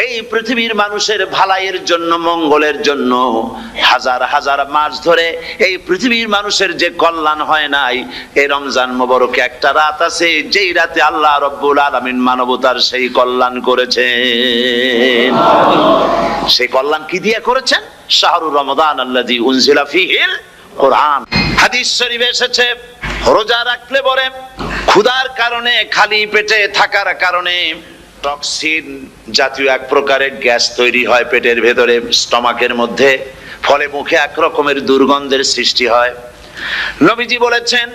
এই পৃথিবীর মানুষের ভালাইয়ের জন্য, মঙ্গলের জন্য হাজার হাজার মাস ধরে এই পৃথিবীর মানুষের যে কল্যাণ হয় নাই, এই রমজান মোবারকে একটা রাত আছে যেই রাতে আল্লাহ রব্বুল আলামিন মানবতার সেই কল্যাণ করেছেন। সেই কল্যাণ কি দিয়ে করেছেন? শাহরুর রমাদান আল্লাযী উনজিলা ফীহিল কোরআন। হাদিস শরীফে এসেছে, রোজা রাখলে পরে ক্ষুধার কারণে, খালি পেটে থাকার কারণে টক্সিন জাতীয় এক প্রকারের গ্যাস তৈরি হয় পেটের ভেতরে, স্টমাকের মধ্যে, ফলে মুখে এক রকমের দুর্গন্ধের সৃষ্টি হয়। নবীজি বলেছেন,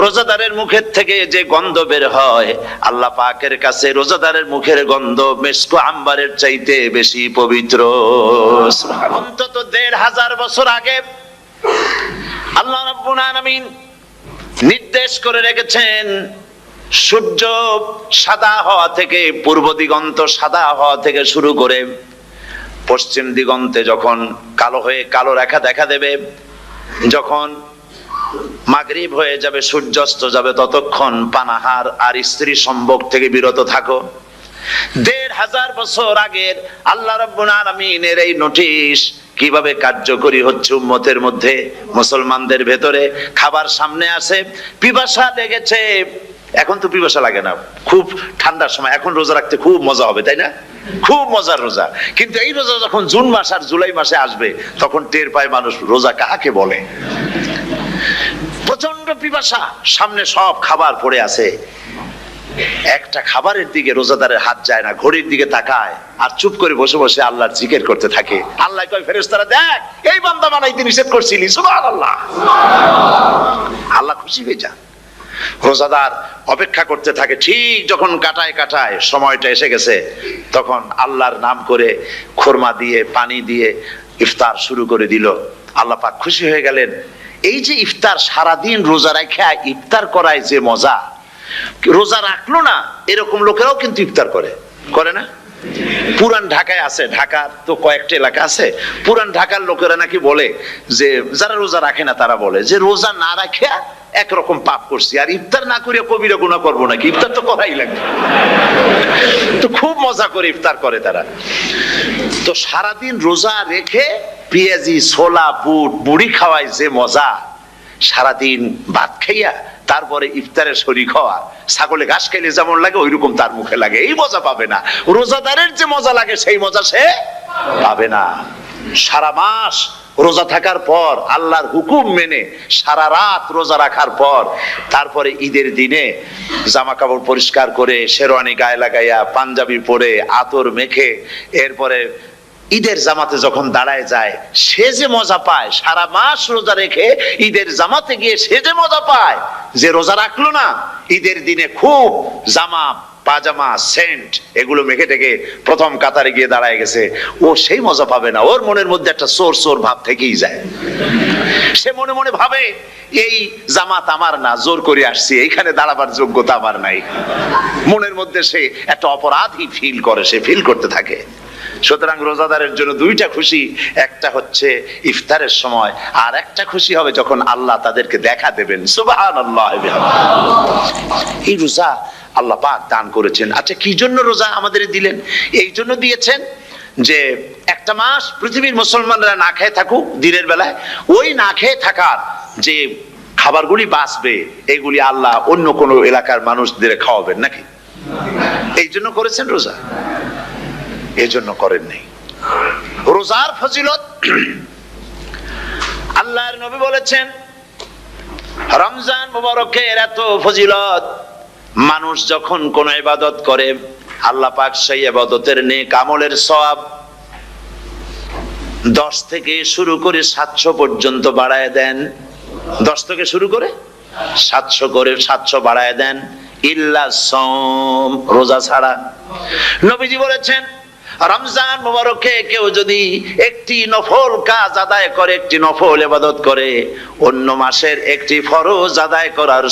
রোজাদারের মুখের থেকে যে গন্ধ বের হয়, আল্লাহ পাকের কাছে রোজাদারের মুখের গন্ধ মেসকো আম্বারের চাইতে বেশি পবিত্র। অন্তত ১৫০০ বছর আগে আল্লাহ রাব্বুল আলামিন নির্দেশ করে রেখেছেন, সূর্য সাদা হওয়া থেকে, পূর্ব দিগন্ত সাদা হওয়া থেকে শুরু করে পশ্চিম দিগন্তে যখন কালো হয়ে কালো রেখা দেখা দেবে, যখন মাগরিব হয়ে যাবে, সূর্যাস্ত যাবে, ততক্ষণ পানাহার আর স্ত্রী সম্ভোগ থেকে বিরত থাকো। ১৫০০ বছর আগের আল্লাহ রাব্বুল আলামিনের এই নোটিশ কিভাবে কার্যকরী হচ্ছে উম্মতের মধ্যে, মুসলমানদের ভেতরে। খাবার সামনে আসে, পিপাসা লেগেছে, এখন তো পিপাসা লাগে না, খুব ঠান্ডার সময়, এখন রোজা রাখতে খুব মজা হবে, তাই না? খুব মজার রোজা। কিন্তু এই রোজা যখন জুন মাস আর জুলাই মাসে আসবে, তখন টের পায় মানুষ রোজা কাকে বলে। প্রচন্ড পিপাসা, সামনে সব খাবার পড়ে আছে, একটা খাবারের দিকে রোজাদারের হাত যায় না, ঘড়ির দিকে তাকায় আর চুপ করে বসে বসে আল্লাহর জিকির করতে থাকে। আল্লাহ কয়, ফেরেশতারা দেখ, এই বান্দা বানাইতে নিষেধ করছিলি, সুবহানাল্লাহ। আল্লাহ খুশি হয়ে যান। রোজাদার অপেক্ষা করতে থাকে, ঠিক যখন কাটায় কাটায় সময়টা এসে গেছে, তখন আল্লাহর নাম করে খুরমা দিয়ে, পানি দিয়ে ইফতার শুরু করে দিল। আল্লাহ পাক খুশি হয়ে গেলেন। এই যে ইফতার, সারাদিন রোজা রাখা ইফতার করায় যে মজা, রোজা রাখলো না এরকম লোকেরাও কিন্তু ইফতার করে, করে না? পুরান ঢাকায় আছে, ঢাকার তো কয়েকটা এলাকা আছে, পুরান ঢাকার লোকেরা নাকি বলে যে, যারা রোজা রাখে না তারা বলে যে, রোজা না রাখে একরকম পাপ করছি, আর ইফতার না করে কবিরা গুনাহ করবো নাকি, ইফতার তো করাই লাগবে। তো খুব মজা করে ইফতার করে তারা। তো সারাদিন রোজা রেখে পেঁয়াজি, ছোলা, বুট, মুড়ি খাওয়ায় যে মজা, সারাদিন ভাত খাইয়া তারপরে ইফতারের শরীক হওয়া, ছাগলে ঘাস খাইলে যেমন লাগে ওইরকম তার মুখে লাগে, এই মজা পাবে না। রোজাদারের যে মজা লাগে সেই মজা সে পাবে না। সারা মাস রোজা থাকার পর, আল্লাহর হুকুম মেনে সারা রাত রোজা রাখার পর, তারপরে ঈদের দিনে জামা কাপড় পরিষ্কার করে, শেরওয়ানি গায়ে লাগাইয়া, পাঞ্জাবি পরে, আতর মেখে, এরপরে ঈদের জামাতে যখন দাঁড়ায় যায়, সে যে মজা পায়, সারা মাস রোজা রেখে ঈদের জামাতে গিয়ে সে যে মজা পায়, যে রোজা রাখলো না, ঈদের দিনে খুব জামা, পাজামা, সেন্ট এগুলো মেখে টেকে প্রথম কাতারে গিয়ে দাঁড়ায় গেছে, ও সেই মজা পাবে না। ওর মনের মধ্যে একটা চোর চোর ভাব থেকেই যায়। সে মনে মনে ভাবে, এই জামাত আমার না, জোর করে আসছি, এইখানে দাঁড়াবার যোগ্যতা আমার নাই। মনের মধ্যে সে একটা অপরাধী ফিল করে, সে ফিল করতে থাকে। সুতরাং রোজাদারের জন্য দুইটা খুশি, একটা হচ্ছে ইফতারের সময়, আর একটা খুশি হবে যখন আল্লাহ তাদেরকে দেখা দেবেন। সুবহানাল্লাহ। এই রোজা আল্লাহ পাক দান করেছেন। আচ্ছা, কি জন্য রোজা আমাদের দিলেন? এই জন্য দিয়েছেন যে একটা মাস পৃথিবীর মুসলমানরা না খেয়ে থাকুক দিনের বেলায়, ওই না খেয়ে থাকার যে খাবারগুলি বাঁচবে, এগুলি আল্লাহ অন্য কোনো এলাকার মানুষদের খাওয়াবেন নাকি? এই জন্য করেছেন রোজা, এজন্য করেন নাই। রোজার ফজিলত আল্লাহর নবী বলেছেন, রমজান মুবারকের এত ফজিলত, মানুষ যখন কোন ইবাদত করে, আল্লাহ পাক সেই ইবাদতের নেক আমলের সওয়াব 10 থেকে শুরু করে 700 পর্যন্ত বাড়ায় দেন। 10 থেকে শুরু করে 700 বাড়ায় দেন, ইল্লা সাওম, রোজা ছাড়া। নবীজি বলেছেন, রমজান মুবারকে কেউ যদি একটি নফল কাজ আদায় করে, একটি নফল ইবাদত করে, অন্য মাসের একটি ফরজ আদায় করার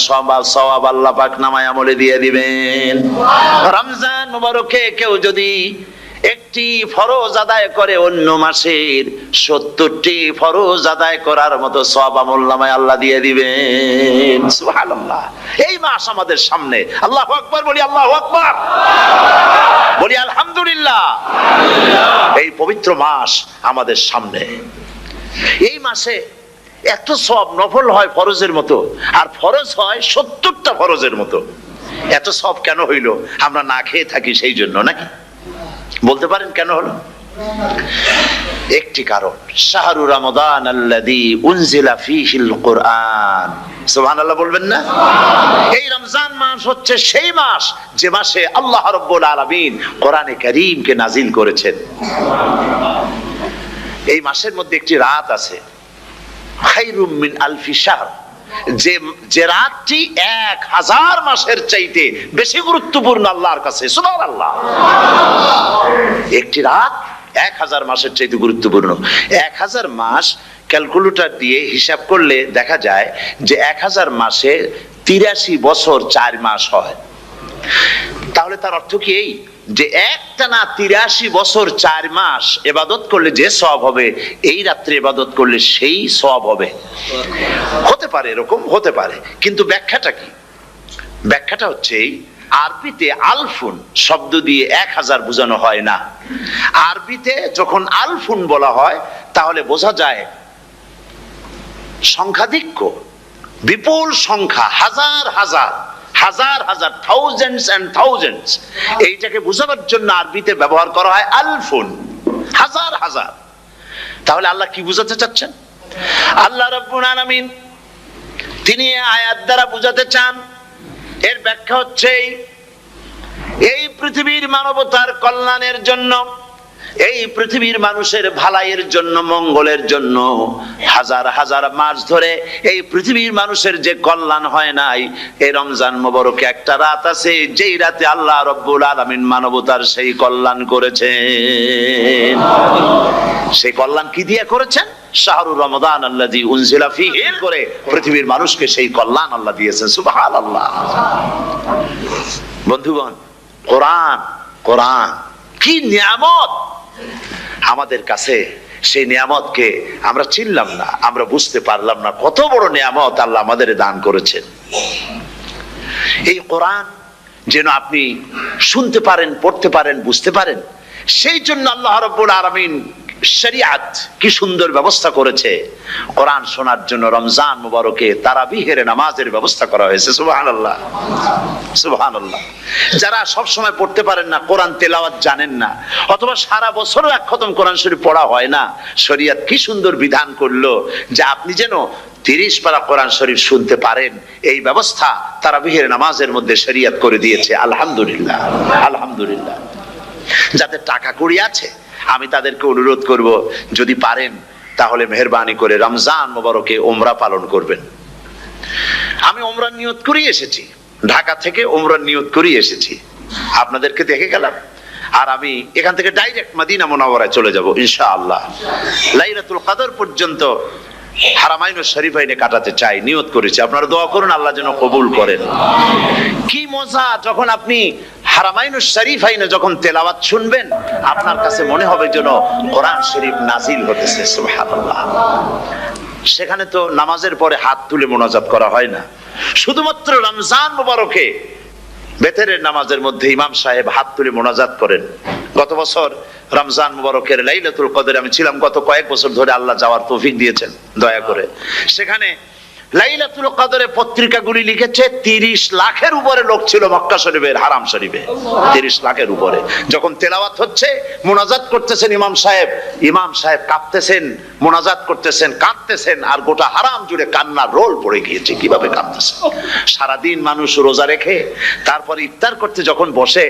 সওয়াব আল্লাহ পাক নামায়ে আমলে দিয়ে দিবেন। রমজান মুবারকে কেউ যদি একটি ফরজ আদায় করে, অন্য মাসের 70টি ফরজ আদায় করার মতো সওয়াব আমলনামায় আল্লাহ দিয়ে দিবেন। সুবহানাল্লাহ। এই মাস আমাদের সামনে, আল্লাহু আকবার বলি, আল্লাহু আকবার বলি, আলহামদুলিল্লাহ। এই পবিত্র মাস আমাদের সামনে। এই মাসে এত সব নফল হয় ফরজের মতো, আর ফরজ হয় 70টা ফরজের মতো। এত সব কেন হইল? আমরা না খেয়ে থাকি সেই জন্য নাকি? বলতে পারেন কেন হলো? একটি কারণ, শাহরু রমাদান আল্লাযী উনজিলা ফীহিল কুরআন। সুবহানাল্লাহ বলবেন না? এই রমজান মাস হচ্ছে সেই মাস যে মাসে আল্লাহ রাব্বুল আলামিন কোরআনে কারীমকে নাজিল করেছেন। এই মাসের মধ্যে একটি রাত আছে, খায়রুম মিন আলফি শাহর, যে রাতটি 1000 মাসের চাইতে বেশি গুরুত্বপূর্ণ আল্লাহর কাছে। সুবহানাল্লাহ। একটি রাত 1000 মাসের চাইতে গুরুত্বপূর্ণ। 1000 মাস ক্যালকুলেটর দিয়ে হিসাব করলে দেখা যায় যে 1000 মাসে 83 বছর 4 মাস হয়। তাহলে তার অর্থ কি এই যে একটানা 83 বছর 4 মাস ইবাদত করলে যে সওয়াব হবে, এই রাত্রে ইবাদত করলে সেই সওয়াব হবে? হতে পারে, এরকম হতে পারে, কিন্তু ব্যাখ্যাটা কি? ব্যাখ্যাটা হচ্ছে আরবিতে আলফুন শব্দ দিয়ে 1000 বোঝানো হয় না। আরবিতে যখন আলফুন বলা হয় তাহলে বোঝা যায় সংখ্যাধিক্য, বিপুল সংখ্যা, হাজার হাজার হাজার হাজার, থাউজেন্ডস এন্ড থাউজেন্ডস। এইটাকে বোঝানোর জন্য আরবিতে ব্যবহার করা হয় আলফুন, হাজার হাজার। তাহলে আল্লাহ কি বুঝাতে চাচ্ছেন? আল্লাহ রাব্বুল আলামিন তিনি আয়াত দ্বারা বুঝাতে চান, এর ব্যাখ্যা হচ্ছে এই পৃথিবীর মানবতার কল্যাণের জন্য, এই পৃথিবীর মানুষের ভালাইয়ের জন্য, মঙ্গলের জন্য হাজার হাজার মাস ধরে এই পৃথিবীর মানুষের যে কল্যাণ হয় নাই, এই রমজান মোবারকে একটা রাত আছে যেই রাতে আল্লাহ রাব্বুল আলামিন মানবতার সেই কল্যাণ করেছেন। সেই কল্যাণ কি দিয়ে করেছেন? শাহরু রমাদান আল্লাযী উনজিলা ফীহি করে পৃথিবীর মানুষকে সেই কল্যাণ আল্লাহ দিয়েছেন। সুবহানাল্লাহ। বন্ধুগণ, কোরআন, কোরআন কি নিয়ামত আমাদের কাছে! সেই নিয়ামতকে আমরা চিনলাম না, আমরা বুঝতে পারলাম না কত বড় নিয়ামত আল্লাহ আমাদের দান করেছেন। এই কোরআন যেন আপনি শুনতে পারেন, পড়তে পারেন, বুঝতে পারেন, সেই জন্য আল্লাহ রাব্বুল আলামিন শরিয়াত কি সুন্দর ব্যবস্থা করেছে। কোরআন শোনার জন্য রমজান মুবারকে তারাবিহের নামাজের ব্যবস্থা করা হয়েছে। সুবহানাল্লাহ, সুবহানাল্লাহ। যারা সব সময় পড়তে পারেন না, কোরআন তেলাওয়াত জানেন না, অথবা সারা বছরও এক খতম কোরআন শরীফ পড়া হয় না, শরিয়াত কি সুন্দর বিধান করলো যে আপনি যেন 30 পারা কোরআন শরীফ শুনতে পারেন। এই ব্যবস্থা তারাবিহের নামাজের মধ্যে শরিয়াত করে দিয়েছে। আলহামদুলিল্লাহ, আলহামদুলিল্লাহ। যাদের টাকা কড়ি আছে আমি তাদেরকে অনুরোধ করব, যদি পারেন তাহলে মেহেরবানি করে রমজান মোবারকে উমরা পালন করবেন। আমি উমরার নিয়ত করেই এসেছি, ঢাকা থেকে উমরার নিয়ত করেই এসেছি, আপনাদেরকে দেখে গেলাম। আর আমি এখান থেকে ডাইরেক্ট মদিনা মুনাওয়ারায় চলে যাব ইনশাআল্লাহ। লাইলাতুল কদর পর্যন্ত হারামাইনুশ শরীফাইনে কাটাতে চাই, নিয়ত করেছি। আপনারা দোয়া করুন আল্লাহ যেন কবুল করেন। কি মজা যখন আপনি হারামাইনুশ শরীফাইনে যখন তেলাওয়াত শুনবেন, আপনার কাছে মনে হবে যেন কোরআন শরীফ নাজিল হতেছে। সুবহানাল্লাহ। সেখানে তো নামাজের পরে হাত তুলে মোনাজাত করা হয় না, শুধুমাত্র রমজান মুবারকে বেতেরের নামাজের মধ্যে ইমাম সাহেব হাত তুলে মোনাজাত করেন। গত বছর রমজান মুবারকের লাইলাতুল কদরে আমি ছিলাম, গত কয়েক বছর ধরে আল্লাহ যাওয়ার তৌফিক দিয়েছেন দয়া করে। সেখানে লাইলাতুল কদরে পত্রিকাগুলি লিখেছে 30 লাখের উপরে লোক ছিল মক্কা শরীফের হারাম শরীফে, 30 লাখের উপরে। যখন তেলাওয়াত হচ্ছে, মোনাজাত করতেছেন ইমাম সাহেব কাঁপতেছেন, মোনাজাত করতেছেন, কাঁদতেছেন, আর গোটা হারাম জুড়ে কান্নার রোল পড়ে গিয়েছে। কিভাবে কাঁদতেছে! সারাদিন মানুষ রোজা রেখে তারপর ইফতার করতে যখন বসে,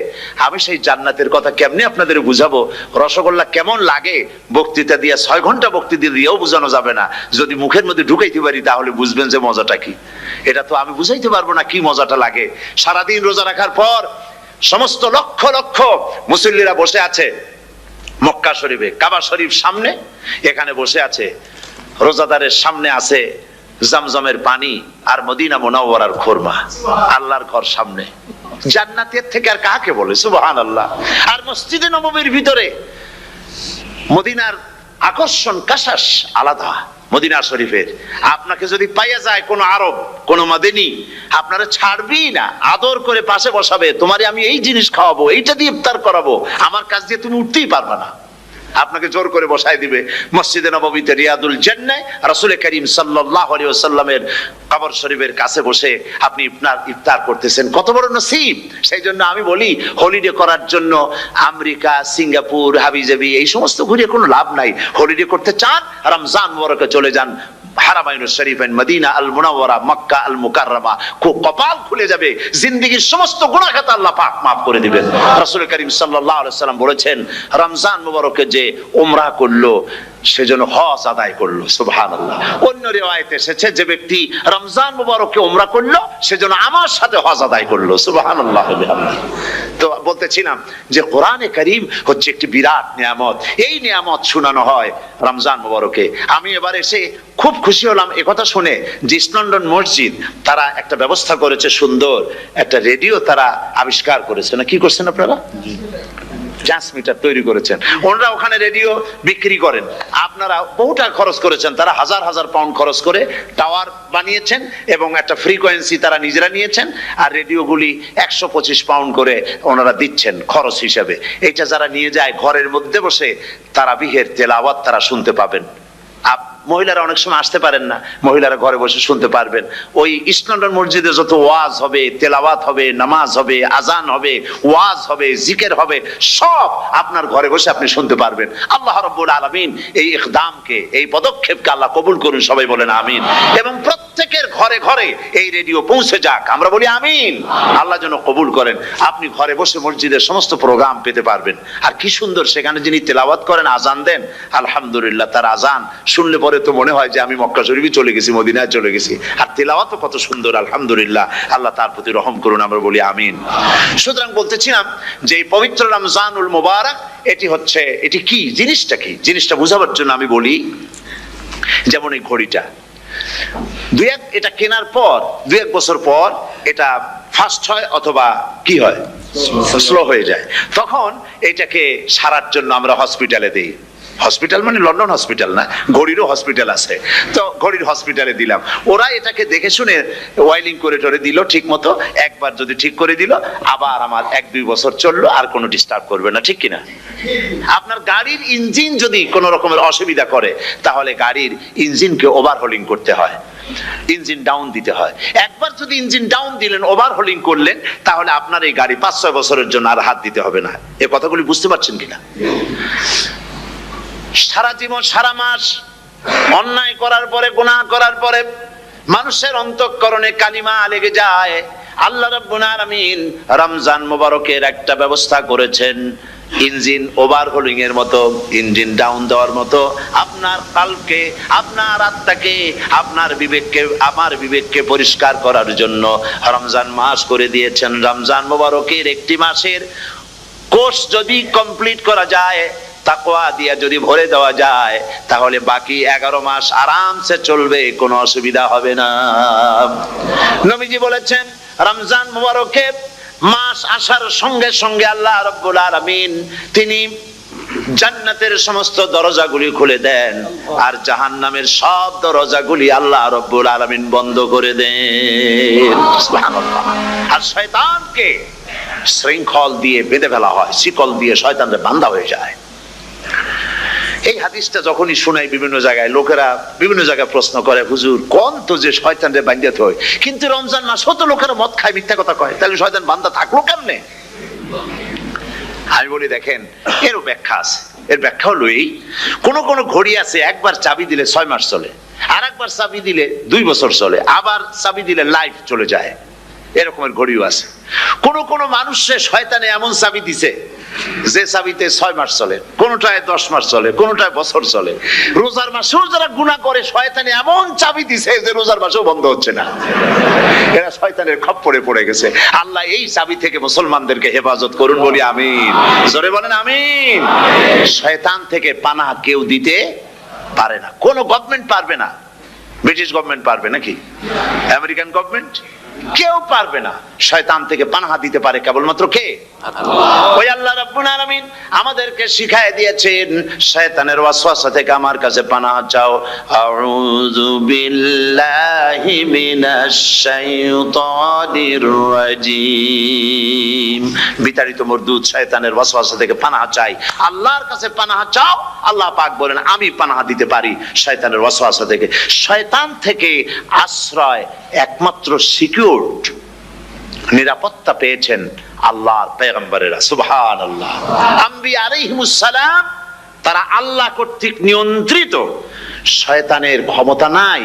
আমি সেই জান্নাতের কথা কেমনে আপনাদের বুঝাবো? রসগোল্লা কেমন লাগে বক্তৃতা দিয়ে 6 ঘন্টা বক্তৃতা দিয়েও বোঝানো যাবে না। যদি মুখের মধ্যে ঢুকাইতে পারি তাহলে বুঝবেন যে মজাটা কি। এটা তো আমি বুঝাইতে পারবো না কি মজাটা লাগে। সারাদিন রোজা রাখার পর সমস্ত লক্ষ লক্ষ মুসল্লিরা বসে আছে মক্কা শরীফে, কাবা শরীফ সামনে, এখানে বসে আছে। রোজাদারের সামনে আছে জমজমের পানি আর মদিনা মুনাওয়ারার খুরমা। আল্লাহর ঘর সামনে, জান্নাতের থেকে আর কাকে বলে! সুবহানাল্লাহ। আর মসজিদে নববীর ভিতরে, মদিনার আকর্ষণ কাশাস আলাদা মদিনা শরীফের। আপনাকে যদি পাইয়া যায় কোন আরব, কোন মাদানী, আপনারা ছাড়বেই না, আদর করে পাশে বসাবে, তোমারে আমি এই জিনিস খাওয়াবো, এইটা দিয়ে ইফতার করাবো, আমার কাছ দিয়ে তুমি উঠতেই পারবে না, আপনাকে জোর করে বসায় দিবে। মসজিদে নববীতে রিয়াদুল জান্নাহ রাসূল করিম সাল্লাল্লাহু আলাইহি ওয়াসাল্লামের কবর শরীফের কাছে বসে আপনি ইফতার করতেছেন, কত বড় নসিব। সেই জন্য আমি বলি, হলিডে করার জন্য আমেরিকা, সিঙ্গাপুর, হাবিজাবি এই সমস্ত ঘুরে কোনো লাভ নাই। হলিডে করতে চান, রমজান মুবারকে চলে যান হারামাইন শরীফাইন, মদিনা আল মুনাওয়ারা, মক্কা আল মুকাররমা, কপাল খুলে যাবে, জিন্দেগীর সমস্ত গুনাহ খাতা আল্লাহ পাক maaf করে দিবেন। রাসূল করিম সাল্লাল্লাহু আলাইহি ওয়াসাল্লাম বলেছেন, রমজান মুবারকে যে উমরা করলো সেজন্য হজ আদায় করলো। সুবহানাল্লাহ। অন্য রিওয়ায়াতে এসেছে, যে ব্যক্তি রমজান মুবারকে উমরা করলো সেজন্য আমার সাথে হজ আদায় করলো। সুবহানাল্লাহ। তো বলতেছিলাম যে কোরআনে কারীম হচ্ছে একটি বিরাট নিয়ামত, এই নিয়ামত শোনানো হয় রমজান মুবারকে। আমি এবার এসে খুব খুশি হলাম একথা শুনে যে ইস্ট লন্ডন মসজিদ তারা একটা ব্যবস্থা করেছে, সুন্দর একটা রেডিও তারা আবিষ্কার করেছে, না কি করছেন আপনারা? ট্রান্সমিটার তৈরি করেছেন ওনারা, ওখানে রেডিও বিক্রি করেন। আপনারা বহু টাকা খরচ করেছেন, তারা হাজার হাজার পাউন্ড খরচ করে টাওয়ার বানিয়েছেন এবং একটা ফ্রিকোয়েন্সি তারা নিজেরা নিয়েছেন, আর রেডিওগুলি 125 পাউন্ড করে ওনারা দিচ্ছেন খরচ হিসাবে। এটা যারা নিয়ে যায় ঘরের মধ্যে বসে তারাবিহের তেলাওয়াত তারা শুনতে পাবেন। মহিলারা অনেক সময় আসতে পারেন না, মহিলারা ঘরে বসে শুনতে পারবেন। ওই ইস্ট লন্ডন মসজিদে যত ওয়াজ হবে, তেলাওয়াত হবে, নামাজ হবে, আজান হবে, ওয়াজ হবে, জিকির হবে, সব আপনার ঘরে বসে আপনি শুনতে পারবেন। আল্লাহ রাব্বুল আলামিন এই ইকদামকে, এই পদক্ষেপকে আল্লাহ কবুল করুন, সবাই বলেন আমিন। এবং প্রত্যেকের ঘরে ঘরে এই রেডিও পৌঁছে যাক, আমরা বলি আমিন। আল্লাহ যেন কবুল করেন। আপনি ঘরে বসে মসজিদের সমস্ত প্রোগ্রাম পেতে পারবেন। আর কি সুন্দর, সেখানে যিনি তেলাওয়াত করেন, আজান দেন, আলহামদুলিল্লাহ, তার আজান শুনলে পরে তো মনে হয় যে আমি মক্কা শরীফে চলে গেছি, মদিনায় চলে গেছি। আর তেলাওয়াতও কত সুন্দর, আলহামদুলিল্লাহ। আল্লাহ তার প্রতি রহম করুন, আমরা বলি আমিন। সুতরাং বলতেছিলাম যে এই পবিত্র রমজানুল মুবারক, এটি কি, জিনিসটা কি, জিনিসটা বোঝাবার জন্য আমি বলি, যেমন এই ঘড়িটা এটা কেনার পর 2-1 বছর পর এটা ফাস্ট হয় অথবা কি হয়, স্লো হয়ে যায়। তখন এটাকে সারার জন্য আমরা হসপিটালে দিই। হসপিটাল মানে লন্ডন হসপিটাল না, ঘড়িরও হসপিটাল আছে। তো ঘড়ির হসপিটালে দিলাম, ওরা এটাকে দেখে শুনে ওয়াইলিং করে টরে দিল ঠিক মতো। একবার যদি ঠিক করে দিল, আবার আমার 1-2 বছর চললো, আর কোনো ডিস্টার্ব করবে না, ঠিক কিনা? আপনার গাড়ির ইঞ্জিন যদি কোনো রকমের অসুবিধা করে, তাহলে গাড়ির ইঞ্জিনকে ওভারহোলিং করতে হয়, ইঞ্জিন ডাউন দিতে হয়। একবার যদি ইঞ্জিন ডাউন দিলেন, ওভারহোলিং করলেন, তাহলে আপনার এই গাড়ি 5-6 বছরের জন্য আর হাত দিতে হবে না। এই কথাগুলি বুঝতে পারছেন কিনা? সারা জীবন, সারা মাস অন্যায় করার পরে, গুনাহ করার পরে মানুষের অন্তঃকরণে কালিমা লেগে যায়। আল্লাহ রাব্বুল আলামিন রমজান মুবারকের একটা ব্যবস্থা করেছেন, ইঞ্জিন ওভারহোলিং এর মতো, ইঞ্জিন ডাউন দেওয়ার মতো। আপনার কালকে, আপনার আত্মাকে, আপনার বিবেককে, আমার বিবেককে পরিষ্কার করার জন্য রমজান মাস করে দিয়েছেন। রমজান মুবারকের একটি মাসের কোর্স যদি কমপ্লিট করা যায়, তাকওয়া দিয়া যদি ভরে দেওয়া যায়, তাহলে বাকি 11 মাস আরামসে চলবে, কোনো অসুবিধা হবে না। নবীজি বলেছেন, রমজান মুবারকে মাস আসার সঙ্গে সঙ্গে আল্লাহ রাব্বুল আলামিন তিনি জান্নাতের সমস্ত দরজাগুলি খুলে দেন, আর জাহান্নামের সব দরজাগুলি আল্লাহ রাব্বুল আলামিন বন্ধ করে দেন। সুবহানাল্লাহ। আর শয়তানকে শৃঙ্খল দিয়ে বেঁধে ফেলা হয়, শিকল দিয়ে শয়তানের বান্ধা হয়ে যায়। এই হাদিসটা যখনই শোনাই বিভিন্ন জায়গায়, লোকেরা বিভিন্ন জায়গায় প্রশ্ন করে, হুজুর কোন তো যে শয়তানরে বান্ধাতে হয়, কিন্তু রমজান মাস তো লোকেরা মদ খায়, মিথ্যা কথা কয়, তাহলে শয়তান বান্ধা থাকলো কেমনে? আমি বলি, দেখেন, এরও ব্যাখ্যা আছে। এর ব্যাখ্যা হলো এই, কোন কোন ঘড়ি আছে একবার চাবি দিলে 6 মাস চলে, আর একবার চাবি দিলে 2 বছর চলে, আবার চাবি দিলে লাইফ চলে যায়। এরকমের ঘড়িও আছে। কোন কোন মানুষে শয়তানে এমন চাবি দিছে যে চাবিতে 6 মাস চলে, কোনটায় 10 মাস চলে, কোনটায় বছর চলে। রোজার মাসেও যারা গুনাহ করে, শয়তানে এমন চাবি দিছে যে রোজার মাসেও বন্ধ হচ্ছে না। এরা শয়তানের খপ্পরে পড়ে গেছে। আল্লাহ এই চাবি থেকে মুসলমানদেরকে হেফাজত করুন, বলি আমিন। জোরে বলেন আমিন। শয়তান থেকে পানাহ কেউ দিতে পারে না, কোন গভর্নমেন্ট পারবে না। ব্রিটিশ গভর্নমেন্ট পারবে নাকি? American government? কেউ পারবে না। শয়তান থেকে পানাহ দিতে পারে কেবলমাত্র কে? ওই আল্লাহ রাব্বুল আলামিন আমাদেরকে শিখায় দিয়েছেন শয়তানের ওয়াসওয়াসা থেকে আমার কাছে পানাহ চাও। আউযু বিল্লাহি মিনাশ শাইতানির রাজিম। বিতাড়িত মরদুদ শয়তানের ওয়াসওয়াসা থেকে পানাহ চাই, আল্লাহর কাছে পানাহ চাও। আল্লাহ পাক বলেন আমি পানাহ দিতে পারি শয়তানের ওয়াসওয়াসা থেকে। শয়তান থেকে আশ্রয় একমাত্র সিকিউরড, নিরাপত্তা পেয়েছেন আল্লাহর পয়গম্বরেরা। সুবহানাল্লাহ। আম্বিয়া আলাইহিমুস সালাম তারা আল্লাহ কর্তৃক নিয়ন্ত্রিত, শয়তানের ক্ষমতা নাই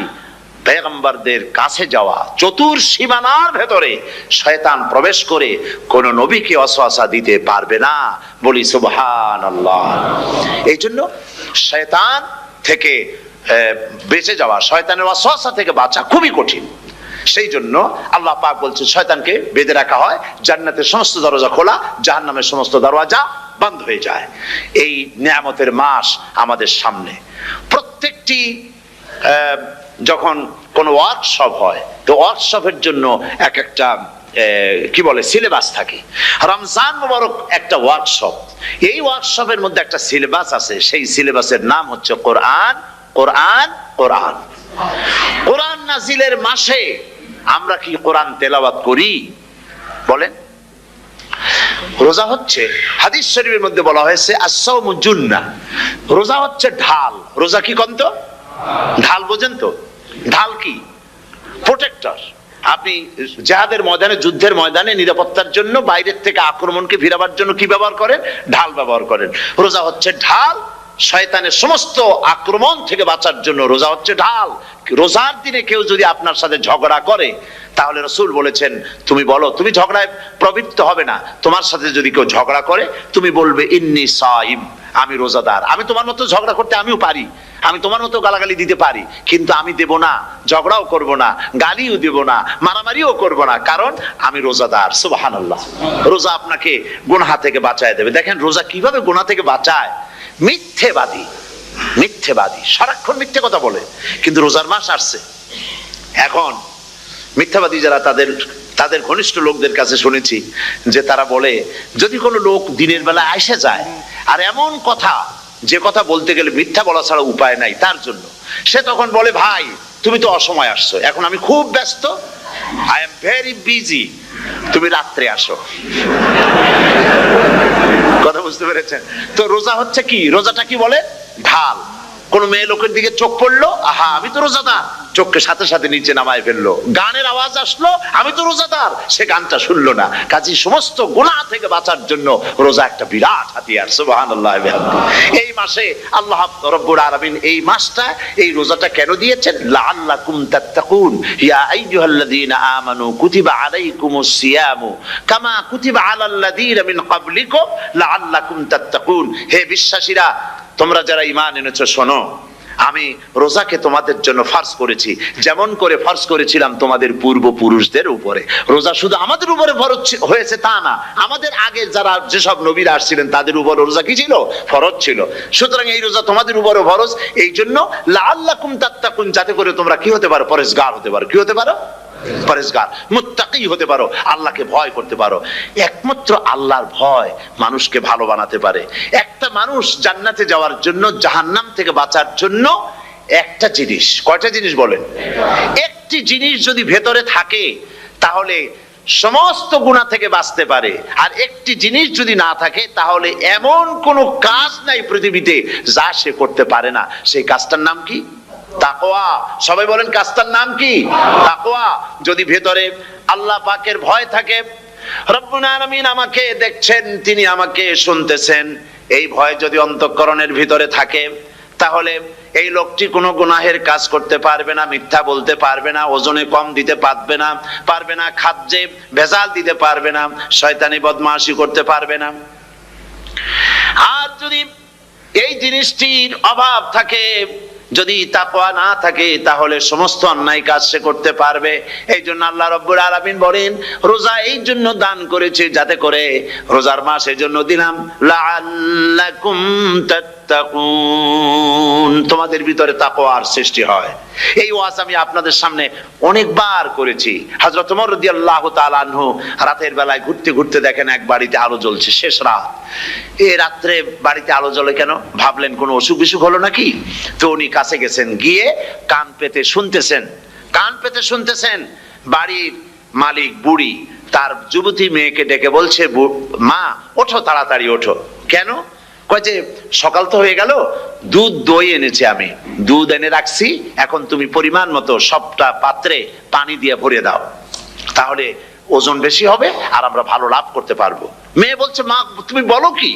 পয়গম্বরদের কাছে যাওয়া। চতুর সীমানার ভেতরে শয়তান প্রবেশ করে কোন নবীকে ওয়াসওয়াসা দিতে পারবে না। বলি সুবহানাল্লাহ। এই জন্য শয়তান থেকে বেঁচে যাওয়া, শয়তানের ওয়াসওয়াসা থেকে বাঁচা খুবই কঠিন। সেই জন্য আল্লাহ পাক বলছে শয়তানকে বেঁধে রাখা হয়, জান্নাতের সমস্ত দরজা খোলা, জাহান্নামের সমস্ত দরজা বন্ধ হয়ে যায়। এই নিয়ামতের মাস আমাদের সামনে। প্রত্যেকটি যখন কোনো ওয়ার্কশপ হয়, তো ওয়ার্কশপের জন্য এক একটা কি বলে সিলেবাস থাকে। রমজান মুবারক একটা ওয়ার্কশপ, এই ওয়ার্কশপের মধ্যে একটা সিলেবাস আছে, সেই সিলেবাসের নাম হচ্ছে কোরআন। কোরআন কোরআন কোরআন নাজিলের মাসে আমরা কি কোরআন তেলাওয়াত করি বলেন? রোজা হচ্ছে, হাদিস শরীফের মধ্যে বলা হয়েছে আস-সাওমু জুন্নাহ, রোজা হচ্ছে ঢাল। রোজা কি কন্ত? ঢাল বোঝেন তো? ঢাল কি? প্রোটেক্টর। আপনি জিহাদের ময়দানে, যুদ্ধের ময়দানে নিরাপত্তার জন্য, বাইরের থেকে আক্রমণকে ফিরাবার জন্য কি ব্যবহার করেন? ঢাল ব্যবহার করেন। রোজা হচ্ছে ঢাল, শয়তানের সমস্ত আক্রমণ থেকে বাঁচার জন্য রোজা হচ্ছে ঢাল। রোজার দিনে কেউ যদি আপনার সাথে ঝগড়া করে, তাহলে রাসূল বলেছেন তুমি বলো, তুমি ঝগড়ায় প্রবৃত্ত হবে না। তোমার সাথে যদি কেউ ঝগড়া করে, তুমি বলবে ইন্নী সাইম, আমি রোজাদার। আমি তোমার মতো ঝগড়া করতে আমিও পারি, আমি তোমার মতো গালাগালি দিতে পারি, কিন্তু আমি দেব না, ঝগড়াও করব না, গালিও দেব না, মারামারিও করব না, কারণ আমি রোজাদার। সুবহানাল্লাহ। রোজা আপনাকে গুনাহ থেকে বাঁচায় দেবে। দেখেন রোজা কিভাবে গুনাহ থেকে বাঁচায়। মিথ্যেবাদী, মিথ্যেবাদী সারাক্ষণ মিথ্যে কথা বলে, কিন্তু রোজার মাস আসছে, এখন মিথ্যাবাদী যারা, তাদের ঘনিষ্ঠ লোকদের কাছে শুনেছি যে তারা বলে, যদি কোনো লোক দিনের বেলা এসে যায় আর এমন কথা, যে কথা বলতে গেলে মিথ্যা বলা ছাড়া উপায় নাই তার জন্য, সে তখন বলে ভাই তুমি তো অসময় আসছো, এখন আমি খুব ব্যস্ত, আই এম ভেরি বিজি, তুমি রাত্রে আসো। কথা বুঝতে পেরেছেন তো? রোজা হচ্ছে কি? রোজাটা কি বলে? ঢাল। কোন মেয়ে লোকের দিকে চোখ পড়লো, আহা আমি তো রোজাদার, চোখকে সাথে সাথে নিচে নামায় ফেললো। গানের আওয়াজ আসলো, আমি তো রোজাদার, সে গানটা শুনলো না। কাজী সমস্ত গুনাহ থেকে বাঁচার জন্য রোজা একটা বিরাট হাতিয়ার। সুবহানাল্লাহ। এই মাসে আল্লাহ রাব্বুল আলামিন এই মাসটা, এই রোজাটা কেন দিয়েছেন? লাআল্লাকুম তাত্তাকুন, ইয়া আইয়ুহাল্লাযীনা আমানু কুতিবা আলাইকুমুস সিয়ামু কামা কুতিবা আলাল্লাযীনা মিন ক্বাবলিকুম লাআল্লাকুম তাত্তাকুন। হে বিশ্বাসীরা, তোমরা যারা ঈমান এনেছো, শোনো, আমি রোজাকে তোমাদের জন্য ফরজ করেছি, যেমন করে ফরজ করেছিলাম তোমাদের পূর্বপুরুষদের উপরে। রোজা শুধু আমাদের উপরে ফরজ হয়েছে তা না, আমাদের আগে যারা যেসব নবীরা আসছিলেন তাদের উপর রোজা কি ছিল? ফরজ ছিল। সুতরাং এই রোজা তোমাদের উপরে ফরজ, এই জন্য লাআল্লাকুম তাত্তাকুন, যাতে করে তোমরা কি হতে পারো? পরেজগার হতে পারো। কি হতে পারো? পরেজগার, মুত্তাকি হতে পারো, আল্লাহকে ভয় করতে পারো। একমাত্র আল্লাহর ভয় মানুষকে ভালো বানাতে পারে। একটা মানুষ জান্নাতে যাওয়ার জন্য, জাহান্নাম থেকে বাঁচার জন্য একটা জিনিস, কয়টা জিনিস বলেন? একটি জিনিস যদি ভেতরে থাকে তাহলে সমস্ত গুনাহ থেকে বাঁচতে পারে। আর একটি জিনিস যদি না থাকে তাহলে এমন কোনো কাজ নাই পৃথিবীতে যা সে করতে পারে না। সেই কাজটার নাম কি? তাকওয়া। সবাই বলেন কাজটার নাম কি? তাকওয়া। যদি ভেতরে আল্লাহ পাকের ভয় থাকে, রব্বুল আলামিন আমাকে দেখছেন, তিনি আমাকে শুনতেছেন, এই ভয় যদি অন্তঃকরণের ভিতরে থাকে, তাহলে এই লোকটি কোনো গুনাহের কাজ করতে পারবে না, মিথ্যা বলতে পারবে না, ওজনে কম দিতে পারবে না, খাদ্যে ভেজাল দিতে পারবে না, শয়তানি বদমাশি করতে পারবে না। আর যদি এই জিনিসটির অভাব থাকে, যদি তাকওয়া না থাকে তাহলে সমস্ত অন্যায় কাজ সে করতে পারবে। এই জন্য আল্লাহ রাব্বুল আলামিন বলেন, রোজা এই জন্য দান করেছে যাতে করে, রোজার মাস এই জন্য দিলাম, লাআল্লাকুম তাত্তাকুন, তোমাদের ভিতরে তাকওয়ার সৃষ্টি হয়। এই ওয়াজ আমি আপনাদের সামনে অনেকবার করেছি। হযরত ওমর রাদিয়াল্লাহু তাআলা আনহু রাতের বেলায় ঘুরতে ঘুরতে দেখেন এক বাড়িতে আলো জ্বলছে, শেষ রাত। এই রাত্রে বাড়িতে আলো জ্বলে কেন? ভাবলেন কোনো অসুখ বিসুখ হলো নাকি। তো উনি কাছে গেছেন, গিয়ে কান পেতে শুনতেছেন। বাড়ির মালিক বুড়ি তার যুবতী মেয়েকে ডেকে বলছে, মা ওঠো, তাড়াতাড়ি ওঠো। কেন? কয় যে সকাল তো হয়ে গেল, দুধ দই এনেছি, আমি দুধ এনে রাখছি, এখন তুমি পরিমাণ মতো সবটা পাত্রে পানি দিয়ে ভরে দাও, তাহলে ওজন বেশি হবে আর আমরা ভালো লাভ করতে পারবো। মেয়ে বলছে, মা তুমি বলো কি,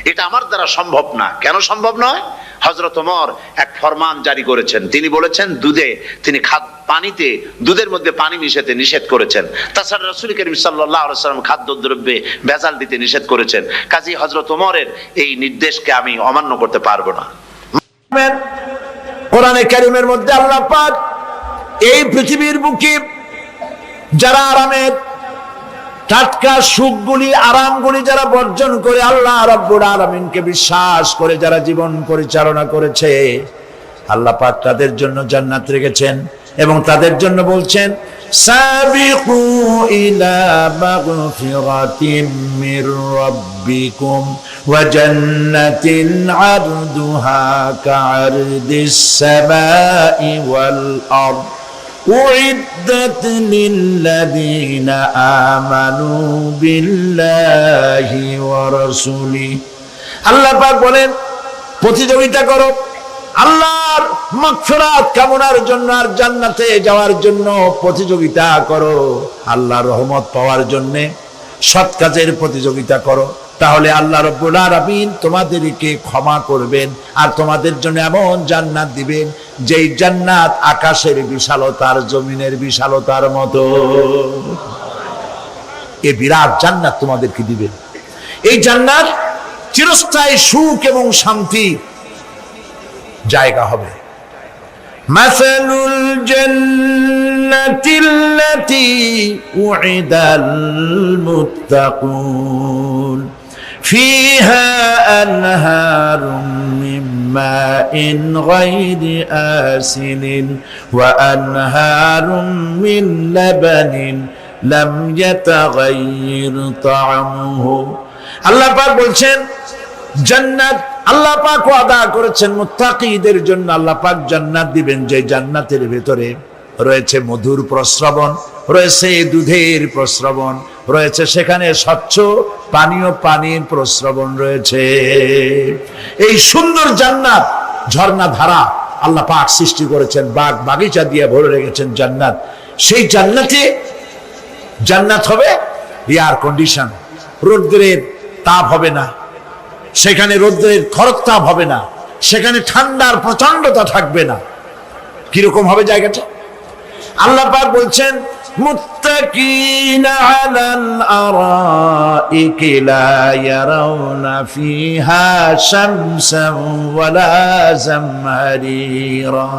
এটা আমার দ্বারা সম্ভব না। কেন সম্ভব নয়? হযরত ওমর এক ফরমান জারি করেছেন, তিনি বলেছেন তিনি পানিতে দুধের মধ্যে পানি মিশাতে নিষেধ করেছেন। তাছাড়া রাসূল করিম সাল্লাল্লাহু আলাইহি ওয়াসাল্লাম খাদ্যদ্রব্যে ভেজাল দিতে নিষেধ করেছেন। কাজী হযরত ওমরের এই নির্দেশকে আমি অমান্য করতে পারবো না। কোরআনে কারীমের মধ্যে আল্লাহ পাক এই পৃথিবীর বুকে যারা আরামের টাটকা সুখগুলি আরামগুলি যারা বর্জন করে আল্লাহ রাব্বুল আলামিনকে বিশ্বাস করে যারা জীবন পরিচালনা করেছে, আল্লাহ পাক তাদের জন্য জান্নাত রেখেছেন এবং তাদের জন্য বলছেন, সাবিকু ইলা মাগফিরাতিম মির রাব্বিকুম ওয়া জান্নাতিন আরদুহা কাআরদিস সামাই ওয়াল আরদ উইদ্দাত লিল্লাযীনা আমানু বিল্লাহি ওয়া রাসূলিহি। আল্লাহ পাক বলেন, প্রতিযোগিতা করো আল্লাহর মাগফিরাত কামনার জন্য আর জান্নাতে যাওয়ার জন্য প্রতিযোগিতা করো, আল্লাহর রহমত পাওয়ার জন্য সৎ কাজের প্রতিযোগিতা করো, তাহলে আল্লাহ রাব্বুল আলামিন তোমাদেরকে ক্ষমা করবেন আর তোমাদের জন্য এমন জান্নাত দিবেন যেই জান্নাত আকাশের বিশালতার জমিনের বিশালতার মতো। এই বিরাট জান্নাত তোমাদেরকে দিবেন। এই জান্নাত চিরস্থায়ী সুখ এবং শান্তি জায়গা হবে। মাসালুল জান্নাতিল্লাতী উইদাল মুত্তাকুন ফিহা আনহারুম মিন মাইন গায়রি আসিলিন ওয়া আনহারুম মিন লাবানিন লাম ইয়াতাগায়্যার তা'আমুহু। আল্লাহ পাক বলছেন, জান্নাত আল্লাহ পাক ওয়াদা করেছেন মুত্তাকীদের জন্য। আল্লাহ পাক জান্নাত দিবেন যে জান্নাতের ভিতরে রয়েছে মধুর প্রস্রবণ, রয়েছে দুধের প্রস্রবণ, রয়েছে সেখানে স্বচ্ছ পানির প্রস্রবণ রয়েছে। এই সুন্দর জান্নাত, ঝর্ণা ধারা আল্লাহ পাক সৃষ্টি করেছেন, বাগ বাগিচা দিয়ে ভরে রেখেছেন জান্নাত। সেই জান্নাত হবে এয়ার কন্ডিশন, রোদ্রের তাপ হবে না সেখানে, রোদ্রের খরতাপ হবে না সেখানে, ঠান্ডার প্রচন্ডতা থাকবে না। কিরকম হবে জায়গাটা? আল্লাহ পাক বলছেন, মুত্তাকিনা আলাল আরাইকি লা ইয়ারাউনা ফিহা শামসান ওয়ালা জামহারিরা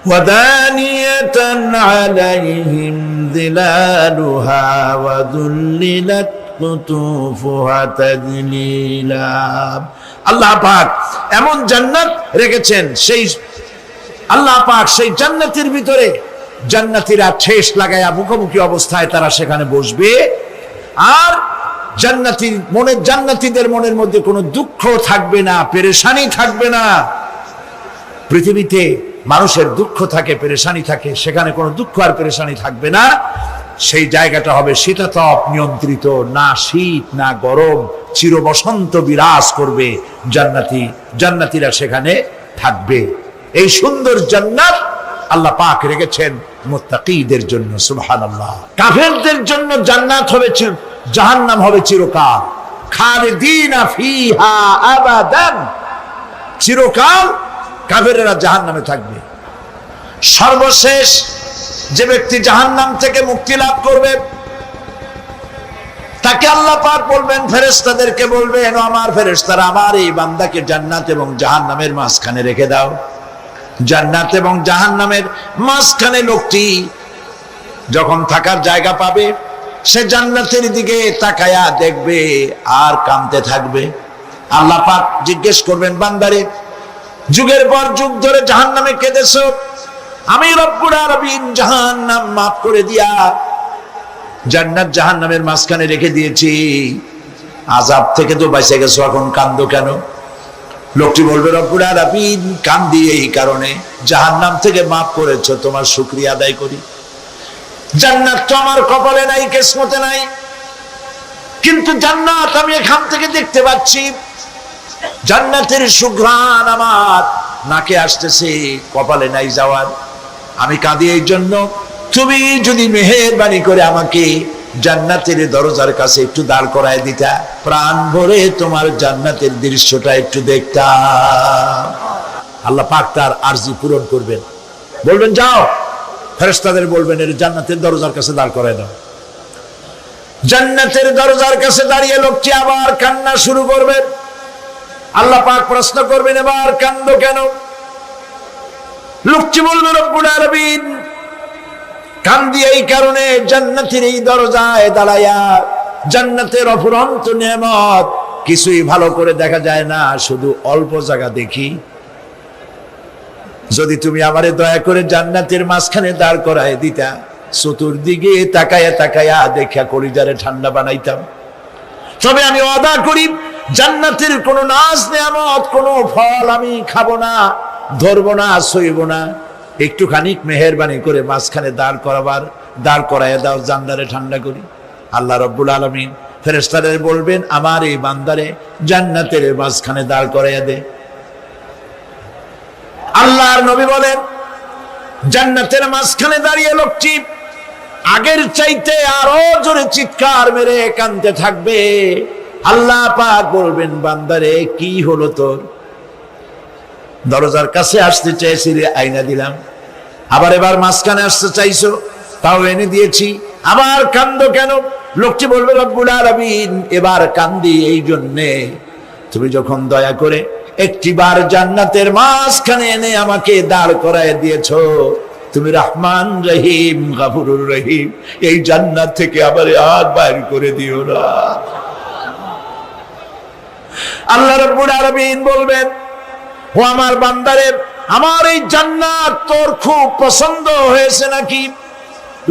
ওয়া দানিয়াতান আলাইহিম যিলালুহা ওয়া যুল্লিলাত কুতুফুহা তাযলিলা। আল্লাহ পাক এমন জান্নাত রেখেছেন, সেই আল্লাহ পাক সেই জান্নাতের ভিতরে জান্নাতীরা ঠেস লাগায়া মুখোমুখি অবস্থায় তারা সেখানে বসবে, আর জান্নাতীদের মনের মধ্যে কোনো দুঃখ থাকবে না, পেরেশানি থাকবে না। পৃথিবীতে মানুষের দুঃখ থাকে, পেরেশানি থাকে, সেখানে কোনো দুঃখ আর পেরেশানি থাকবে না। সেই জায়গাটা হবে শীতাতপ নিয়ন্ত্রিত, না শীত না গরম, চির বসন্ত বিরাজ করবে। জান্নাতীরা সেখানে থাকবে। এই সুন্দর জান্নাত আল্লাহ পাক রেখেছেন মুত্তাকীদের জন্য। সুবহানাল্লাহ। কাফেরদের জন্য জান্নাত হবে, জাহান্নাম হবে চিরকাল। খালিদিনা ফিহা আবাদান, চিরকাল কাফেরেরা জাহান্নামে থাকবে। সর্বশেষ যে ব্যক্তি জাহান্নাম থেকে মুক্তি লাভ করবে তাকে আল্লাহ পাক বলবেন, ফেরেশতাদেরকে বলবেন, আমার ফেরেশতারা আমার এই বান্দাকে জান্নাত এবং জাহান্নামের মাঝখানে রেখে দাও। জান্নাত এবং জাহান্নামের মাঝখানে লোকটি যখন থাকার জায়গা পাবে, সে জান্নাতের দিকে তাকায়া দেখবে আর কাঁদতে থাকবে। আল্লাহ পাক জিজ্ঞেস করবেন, বান্দারে যুগের পর যুগ ধরে জাহান্নামে কেঁদেছো, আমি রব্বুল আলামিন জাহান্নাম মাফ করে দিয়া জান্নাত জাহান্নামের মাঝখানে রেখে দিয়েছি, আযাব থেকে তো বেঁচে গেছো, এখন কান্দো কেন? লোকটি বলবে, রব্বুল আলামিন কান্দি এই কারণে, জাহান্নাম থেকে মাফ করেছো, তোমার শুকরিয়া আদায় করি। জান্নাত তো আমার কপালে নাই, কিসমতে নাই, কিন্তু জান্নাত আমি এখান থেকে দেখতে পাচ্ছি, জান্নাতের সুঘ্রাণ আমার নাকে আসতেছে, কপালে নাই যাওয়ার। আমি কাঁদি এই জন্য, তুমি যদি মেহেরবানি করে আমাকে জান্নাতের দরজার কাছে একটু দাঁড় করায় দিতা, প্রাণ ভরে তোমার জান্নাতের দৃশ্যটা একটু দেখতাম। আল্লাহ পাক তার আরজি পূরণ করবেন, বলবেন যাও, ফেরেশতাদের বলবেন এর জান্নাতের দরজার কাছে দাঁড় করায় দাও। জান্নাতের দরজার কাছে দাঁড়িয়ে লোকটি আবার কান্না শুরু করবেন। আল্লাহ পাক প্রশ্ন করবেন, এবার কান্দো কেন? লোকটি বলবে, রব্বুল আলামিন কান্দি এই কারণে, জান্নাতের এই দরজায় দাঁড়ায়া জান্নাতের অফুরন্ত নেয়ামত কিছুই ভালো করে দেখা যায় না, শুধু অল্প জায়গা দেখি। যদি তুমি আমারে দয়া করে জান্নাতের মাঝখানে দাঁড় করায় দিতা, চতুর্দিকে তাকায়া তাকায়া দেখা কলিজারে ঠান্ডা বানাইতাম। তবে আমি ওয়াদা করি, জান্নাতের কোন নাজ নেয়ামত, কোন ফল আমি খাবো না, ধরবো না, সইব না। একটুখানি মেহেরবানি করে মাঝখানে দাঁড় করাইয়া দাও, জান্নারে ঠান্ডা করি। আল্লাহ রব্বুল আলামিন ফেরেশতাদের বলবেন, আমার এই বান্দারে জান্নাতের মাঝখানে দাঁড় করাইয়া দে। আল্লাহর নবী বলেন, জান্নাতের মাঝখানে দাঁড়িয়ে লোকটি আগের চাইতে আরো জোরে চিৎকার মেরে কাঁদতে থাকবে। আল্লাহ পাক বলবেন, বান্দারে কি হলো তোর? দরজার কাছে আসতে চাইছিলে, আইনা দিলাম। আবার এবার মাঝখানে আসতে চাইছো, তাও এনে দিয়েছি, আবার কান্দো কেন? লোকটি বলবে, রব্বুল আলামিন এবার কান্দি এই জন্যে, তুমি যখন দয়া করে একটিবার জান্নাতের মাঝখানে এনে আমাকে দাঁড় করায় দিয়েছো, তুমি রহমান রহিম গফুরুর রহিম, এই জান্নাত থেকে আবার আর বাইর করে দিও না। আল্লাহ রাব্বুল আলামিন বলবেন, ও আমার বান্দারে, আমার এই জান্নাত তোর খুব পছন্দ হয়েছে নাকি?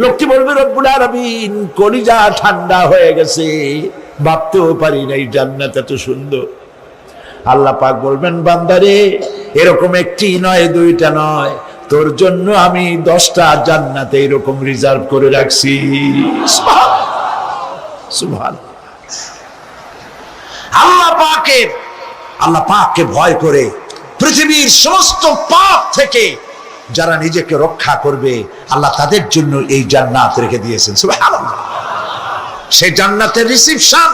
লোকটি বলবে, রব্বুল আলামিন কলিজা ঠান্ডা হয়ে গেছে, ভাবতেও পারি না এই জান্নাত এত সুন্দর। আল্লাহ পাক বলবেন, বান্দারে এরকম একটি নয়, দুইটা নয়, তোর জন্য আমি 10টা জান্নাতে এরকম রিজার্ভ করে রাখছি। সুবহানাল্লাহ। আল্লাহ পাককে ভয় করে পৃথিবীর সমস্ত পাপ থেকে যারা নিজেকে রক্ষা করবে, আল্লাহ তাদের জন্য এই জান্নাত রেখে দিয়েছেন। সুবহানাল্লাহ। সেই জান্নাতের রিসিপশন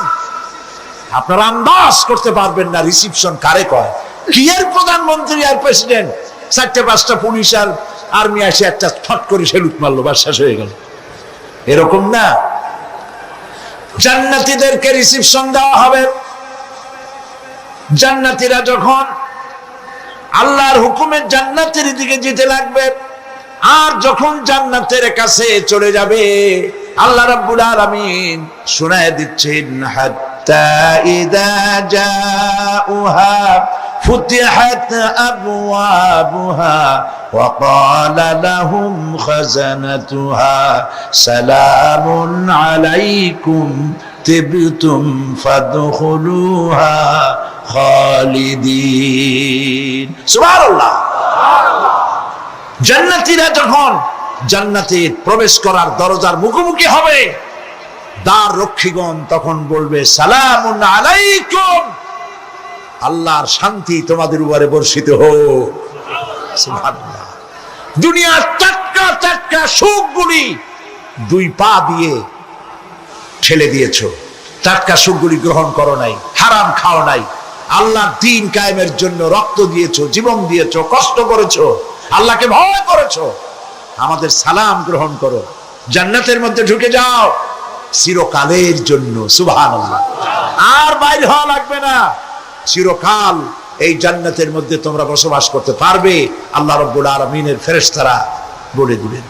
আপনারা আন্দাজ করতে পারবেন না, রিসিপশন কারে কয়। কি এর প্রধানমন্ত্রী আর প্রেসিডেন্ট, 4-5টা পুলিশ আর আর্মি আসে একটা ফট করে সেলুট মারলো, বা শেষ হয়ে গেল, এরকম না। জান্নাতীদেরকে রিসিপশন দেওয়া হবে। জান্নাতীরা যখন আল্লাহর হুকুমে জান্নাতের দিকে যেতে লাগবে, আর যখন জান্নাতের কাছে চলে যাবে, আল্লাহ রাব্বুল আলামিন শোনায় দিচ্ছেন, হাত্তা ইযা জাউহা ফুতিহাত আবওয়াবুহা ওয়া ক্বালা লাহুম খাজানাতুহা সালামুন আলাইকুম তিবতুম ফাদখুলুহা খালিদিন। সুবহানাল্লাহ। জান্নাতীরা যখন জান্নাতে প্রবেশ করার দরজার মুখোমুখি হবে, দ্বার রক্ষীগণ তখন বলবে, সালামুন আলাইকুম, আল্লাহর শান্তি তোমাদের উপরে বর্ষিত হোক। সুবহানাল্লাহ। দুনিয়ার টাটকা টাটকা সুখগুলি 2 পা দিয়ে ঠেলে দিয়েছো, টাটকা সুখগুলি গ্রহণ করো নাই, হারাম খাও নাই, আল্লাহর দ্বীন কায়েমের জন্য রক্ত দিয়েছো, জীবন দিয়েছো, কষ্ট করেছো, আল্লাহকে ভয় করেছো। আমাদের সালাম গ্রহণ করো, জান্নাতের মধ্যে ঢুকে যাও চিরকালের জন্য। সুবহানাল্লাহ। আর বাইরে হওয়া লাগবে না, চিরকাল এই জান্নাতের মধ্যে তোমরা বসবাস করতে পারবে? আল্লাহ রাব্বুল আলামিনের ফেরেশতারা বলে দিবেন।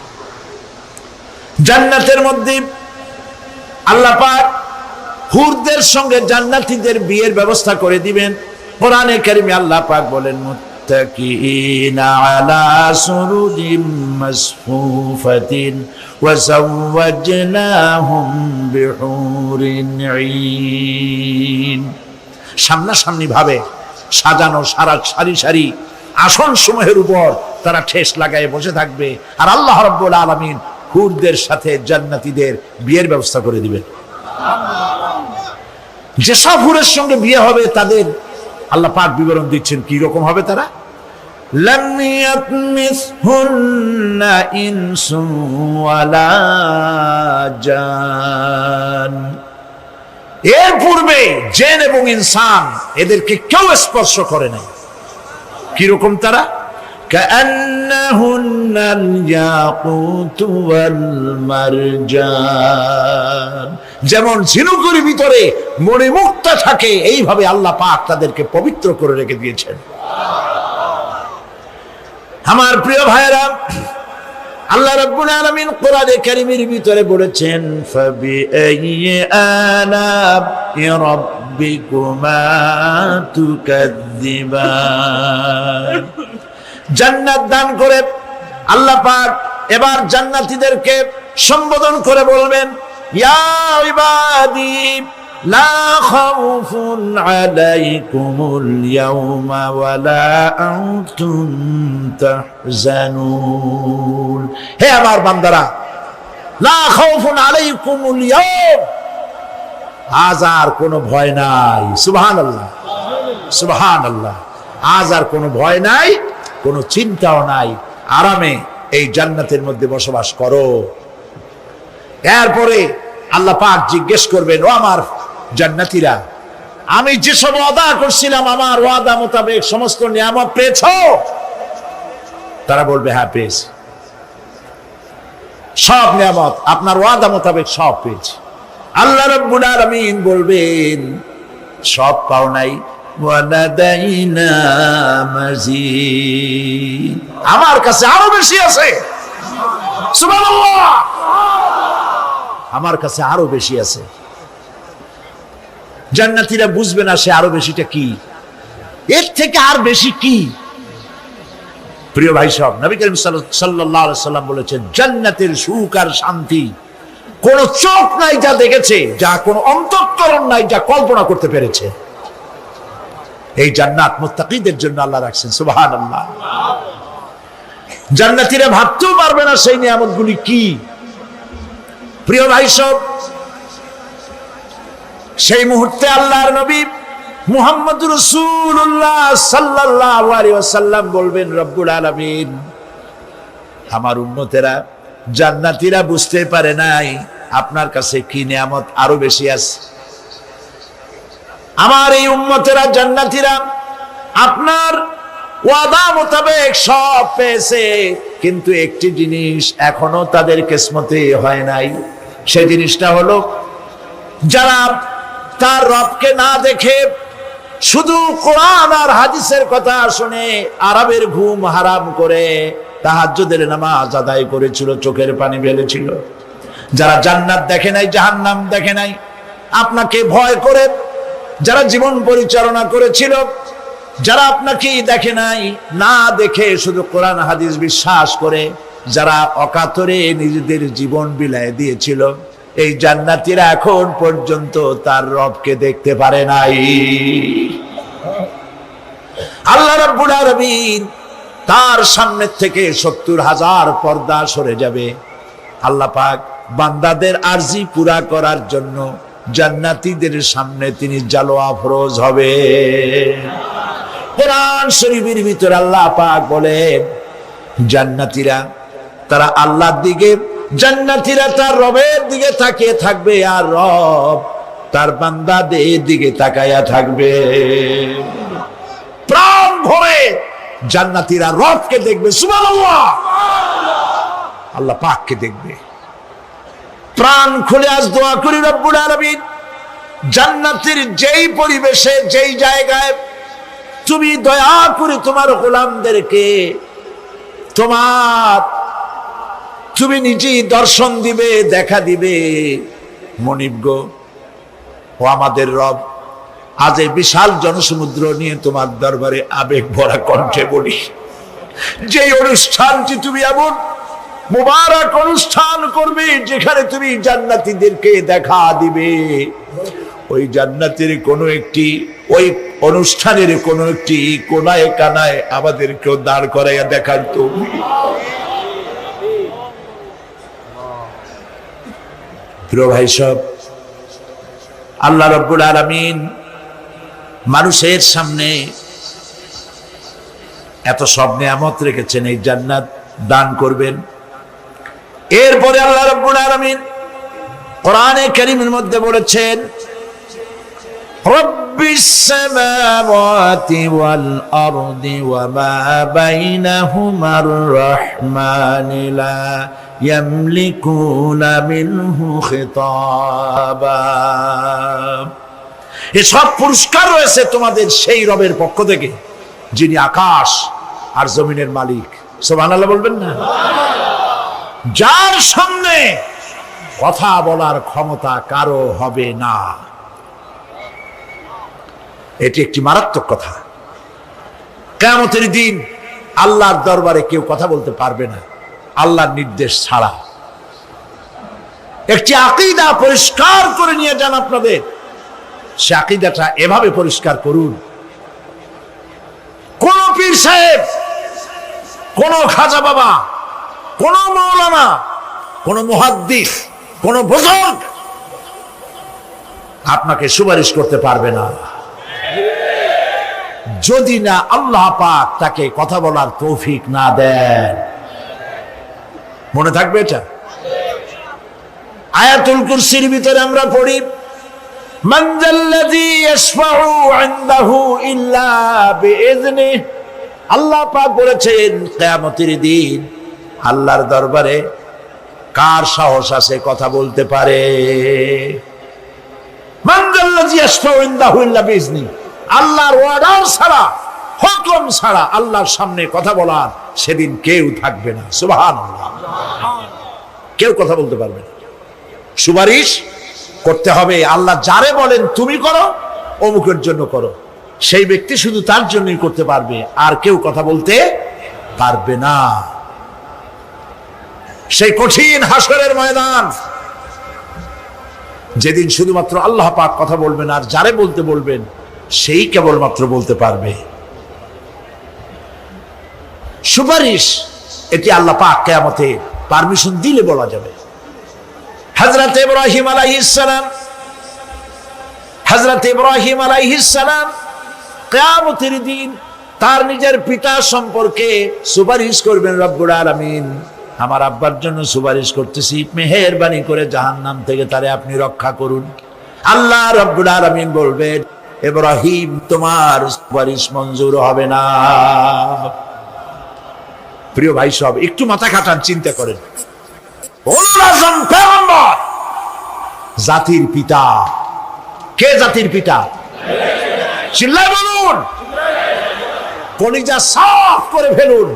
জান্নাতের মধ্যে আল্লাহ পাক হুরদের সঙ্গে জান্নাতীদের বিয়ের ব্যবস্থা করে দিবেন। কোরআনে কারিমে আল্লাহ পাক বলেন, মুত্তাকিনা আলা সুরুরিম মাসফুফাতিন ওয়া যাওয়াজনাহুম বিহুরিন ঈন। সামনাসামনি ভাবে সাজানো সারি সারি আসন সমূহের উপর তারা ঠেস লাগায় বসে থাকবে, আর আল্লাহ রাব্বুল আলামিন হুরদের সাথে জান্নাতীদের বিয়ের ব্যবস্থা করে দিবেন। যেসব হুরের সঙ্গে বিয়ে হবে তাদের আল্লাহ পাক বিবরণ দিচ্ছেন কি রকম হবে তারা। লাম ইয়াতমিসহুন্না ইনসুন ওয়ালা জান। এর পূর্বে জিন এবং ইনসান এদেরকে কেউ স্পর্শ করে নাই। কি রকম তারা? কাআন্নাহুন্নাল ইয়াকুতু ওয়াল মারজান। যেমন ঝিনুকের ভিতরে মণিমুক্তা থাকে, এইভাবে আল্লাহ পাক তাদেরকে পবিত্র করে রেখে দিয়েছেন। আমার প্রিয় ভাইরা, আল্লাহ রাব্বুল আলামিন কোরআনে কারীমের ভিতরে বলেছেন, ফাবিআইয়ি আলা'i রাব্বিকুমা তুকাযযিবান। জান্নাত দান করে আল্লাহ পাক এবার জান্নাতীদেরকে সম্বোধন করে বলবেন, ইয়া ইবাদি লা খাউফুন আলাইকুমুল ইয়াওমা ওয়ালা আনতুম তাহজানুন। হে আমার বান্দারা, লা খাউফুন আলাইকুমুল ইয়াওম, আজ আর কোনো ভয় নাই। সুবহানাল্লাহ, সুবহানাল্লাহ। আজ আর কোনো ভয় নাই, কোনো চিন্তাও নাই, আরামে এই জান্নাতের মধ্যে বসবাস করো। এরপরে আল্লাহ পাক জিজ্ঞেস করবেন, ও আমার জান্নাতীরা, আমি যেসব ওয়াদা করছিলাম আমার ওয়াদা মোতাবেক সমস্ত নিয়ামত পেয়েছো? তারা বলবে, হ্যাঁ পেয়েছি, সব নিয়ামত আপনার ওয়াদা মোতাবেক সব পেয়েছি। আল্লাহ রাব্বুল আলামিন বলবেন, সব পাও নাই, ওয়ালাদাইনা মাজিদ, আমার কাছে আরো বেশি আছে। সুবহানাল্লাহ, আমার কাছে আরো বেশি আছে। জান্নাতীরা বুঝবে না সে আরো বেশিটা কি, এর থেকে আর বেশি কি। প্রিয় ভাই সব, নবী করিম সাল্লাল্লাহু আলাইহি সাল্লাম বলেছেন, জান্নাতের সুখ আর শান্তি কোন চোখ নাই যা দেখেছে, যা কোন অন্তঃকরণ নাই যা কল্পনা করতে পেরেছে। এই জান্নাত মুত্তাকিদের জন্য আল্লাহ রাখছেন। সুবহানাল্লাহ। জান্নাতীরা ভাবতেও পারবে না সেই নিয়ামতগুলি কি। প্রিয় ভাই সব, সেই মুহূর্তে আল্লাহর নবী মুহাম্মদুর রাসূলুল্লাহ সাল্লাল্লাহু আলাইহি ওয়াসাল্লাম বলবেন, রব্বুল আলামিন, আমার উম্মতেরা জান্নাতীরা বুঝতে পারে নাই আপনার কাছে কি নিয়ামত আরো বেশি আছে। আমার এই উম্মতেরা জান্নাতীরা আপনার ওয়াদা মোতাবেক সব পেয়েছে, কিন্তু একটি জিনিস এখনো তাদের কিসমতে হয় নাই। সেই জিনিসটা হলো, যারা তার রবকে না দেখে শুধু কোরআন আর হাদিসের কথা শুনে আরবের ঘুম হারাম করে তাহাজ্জুদের নামাজ আদায় করেছিল, চোখের পানি ফেলেছিল, যারা জান্নাত দেখে নাই, জাহান্নাম দেখে নাই, আপনাকে ভয় করে যারা জীবন পরিচালনা করেছিল, যারা আপনাকে দেখে নাই, না দেখে শুধু কোরআন হাদিস বিশ্বাস করে যারা অকাতরে নিজেদের জীবন বিলায় দিয়েছিল, এই জান্নাতীরা এখন পর্যন্ত তার রবকে দেখতে পারে নাই। আল্লাহ রাব্বুল আলামিন তার সামনে থেকে ৭০,০০০ পর্দা সরে যাবে। আল্লাহ পাক বান্দাদের আরজি পুরা করার জন্য জান্নাতীদের সামনে তিনি জালোয়া ফরজ হবে। কোরআন শরীফের ভিতরে আল্লাহ পাক বলেন, জান্নাতীরা তারা আল্লাহর দিকে, জান্নাতীরা তার রবের দিকে তাকিয়ে থাকবে, আর রব তার বান্দাদের দিকে তাকায়া থাকবে। প্রাণ ভরে জান্নাতীরা রবকে দেখবে। সুবহানাল্লাহ, আল্লাহ পাককে দেখবে। প্রাণ খুলে আজ দোয়া করি, রব্বুল আলামিন জান্নাতের যেই পরিবেশে, যেই জায়গায় তুমি দয়া করে তোমার গোলামদেরকে তুমি নিজেই দর্শন দিবে, দেখা দিবে। মনিব গো, ও আমাদের রব, আজ এই বিশাল জনসমুদ্র নিয়ে তোমার দরবারে আবেগ ভরা কণ্ঠে বলি, যে অনুষ্ঠানটি তুমি এমন মুবারক অনুষ্ঠান করবে যেখানে তুমি জান্নাতীদেরকে দেখা দিবে, ওই জান্নাতের কোনো একটি, ওই অনুষ্ঠানের কোনো একটি কোনায় কানায় আমাদেরকেও দাঁড় করাইয়া দেখার তুমি। প্রিয় ভাই সব, আল্লাহ রাব্বুল আলামিন মানুষের সামনে এত সব নিয়ামত রেখেছেন, এই জান্নাত দান করবেন। এরপরে আল্লাহ রাব্বুল আলামিন কোরআনে কারীমের মধ্যে বলেছেন, রব্বিস সামাওয়াতি ওয়াল আরদি ওয়া মা বাইনাহুমার রাহমানি লা ইয়ামলিকুনা মিনহু খিতাবা। এই সব পুরস্কার রয়েছে তোমাদের সেই রবের পক্ষ থেকে যিনি আকাশ আর জমিনের মালিক। সুবহানাল্লাহ বলবেন না? যার সামনে কথা বলার ক্ষমতা কারো হবে না। এটি একটি মারাত্মক কথা। কিয়ামতের দিন আল্লাহর দরবারে কেউ কথা বলতে পারবে না আল্লাহর নির্দেশ ছাড়া। একটি আকীদা পরিষ্কার করে নিয়ে যান আপনাদের, সে আকীদাটা এভাবে পরিষ্কার করুন, কোন পীর সাহেব, কোন খাজা বাবা, কোন মাওলানা, কোন মুহাদ্দিস, কোন বুজুর্গ আপনাকে সুপারিশ করতে পারবে না যদি না আল্লাহ পাক তাকে কথা বলার তৌফিক না দেন। মনে থাকবে এটা। আয়াতুল কুরসির ভিতরে আমরা পড়ি, মান যাল্লাযী ইয়াশফাউ ইনদাহু ইল্লা বিইযনিহি। আল্লাহ পাক বলেছেন কিয়ামতের দিন আল্লাহর দরবারে কার সাহস আছে কথা বলতে পারে? মান যাল্লাযী ইয়াশফাউ ইনদাহু ইল্লা বিইযনিহি। আল্লাহর অর্ডার ছাড়া, হুকুম ছাড়া আল্লাহর সামনে কথা বলার সেদিন কেউ থাকবে না। সুবহানাল্লাহ। কেউ কথা বলতে পারবে না। সুপারিশ করতে হবে আল্লাহ যারে বলেন তুমি করো, অমুকের জন্য করো, সেই ব্যক্তি শুধু তার জন্যই করতে পারবে, আর কেউ কথা বলতে পারবে না। সেই কঠিন হাসরের ময়দান, যেদিন শুধুমাত্র আল্লাহ পাক কথা বলবেন, আর যারে বলতে বলবেন সেই কেবলমাত্র বলতে পারবে। সুপারিশ এটি আল্লাহ পাক কিয়ামতে পারমিশন দিলে বলা যাবে। হযরত ইব্রাহিম আলাইহিস সালাম কিয়ামতের দিন তার নিজের পিতা সম্পর্কে সুপারিশ করবেন। রব্বুল আলামিন, আমার আব্বার জন্য সুপারিশ করতেছি, মেহেরবানি করে জাহান্নাম থেকে তারে আপনি রক্ষা করুন। আল্লাহ রব্বুল আলামিন বলবেন, ইব্রাহিম তোমার সুপারিশ মঞ্জুর হবে না। প্রিয় ভাই সব, একটু মাথা খাটান, চিন্তা করেন। জাতির পিতা কে? জাতির পিতা চিল্লায় বলুন, কলিজা সাফ করে ফেলুন।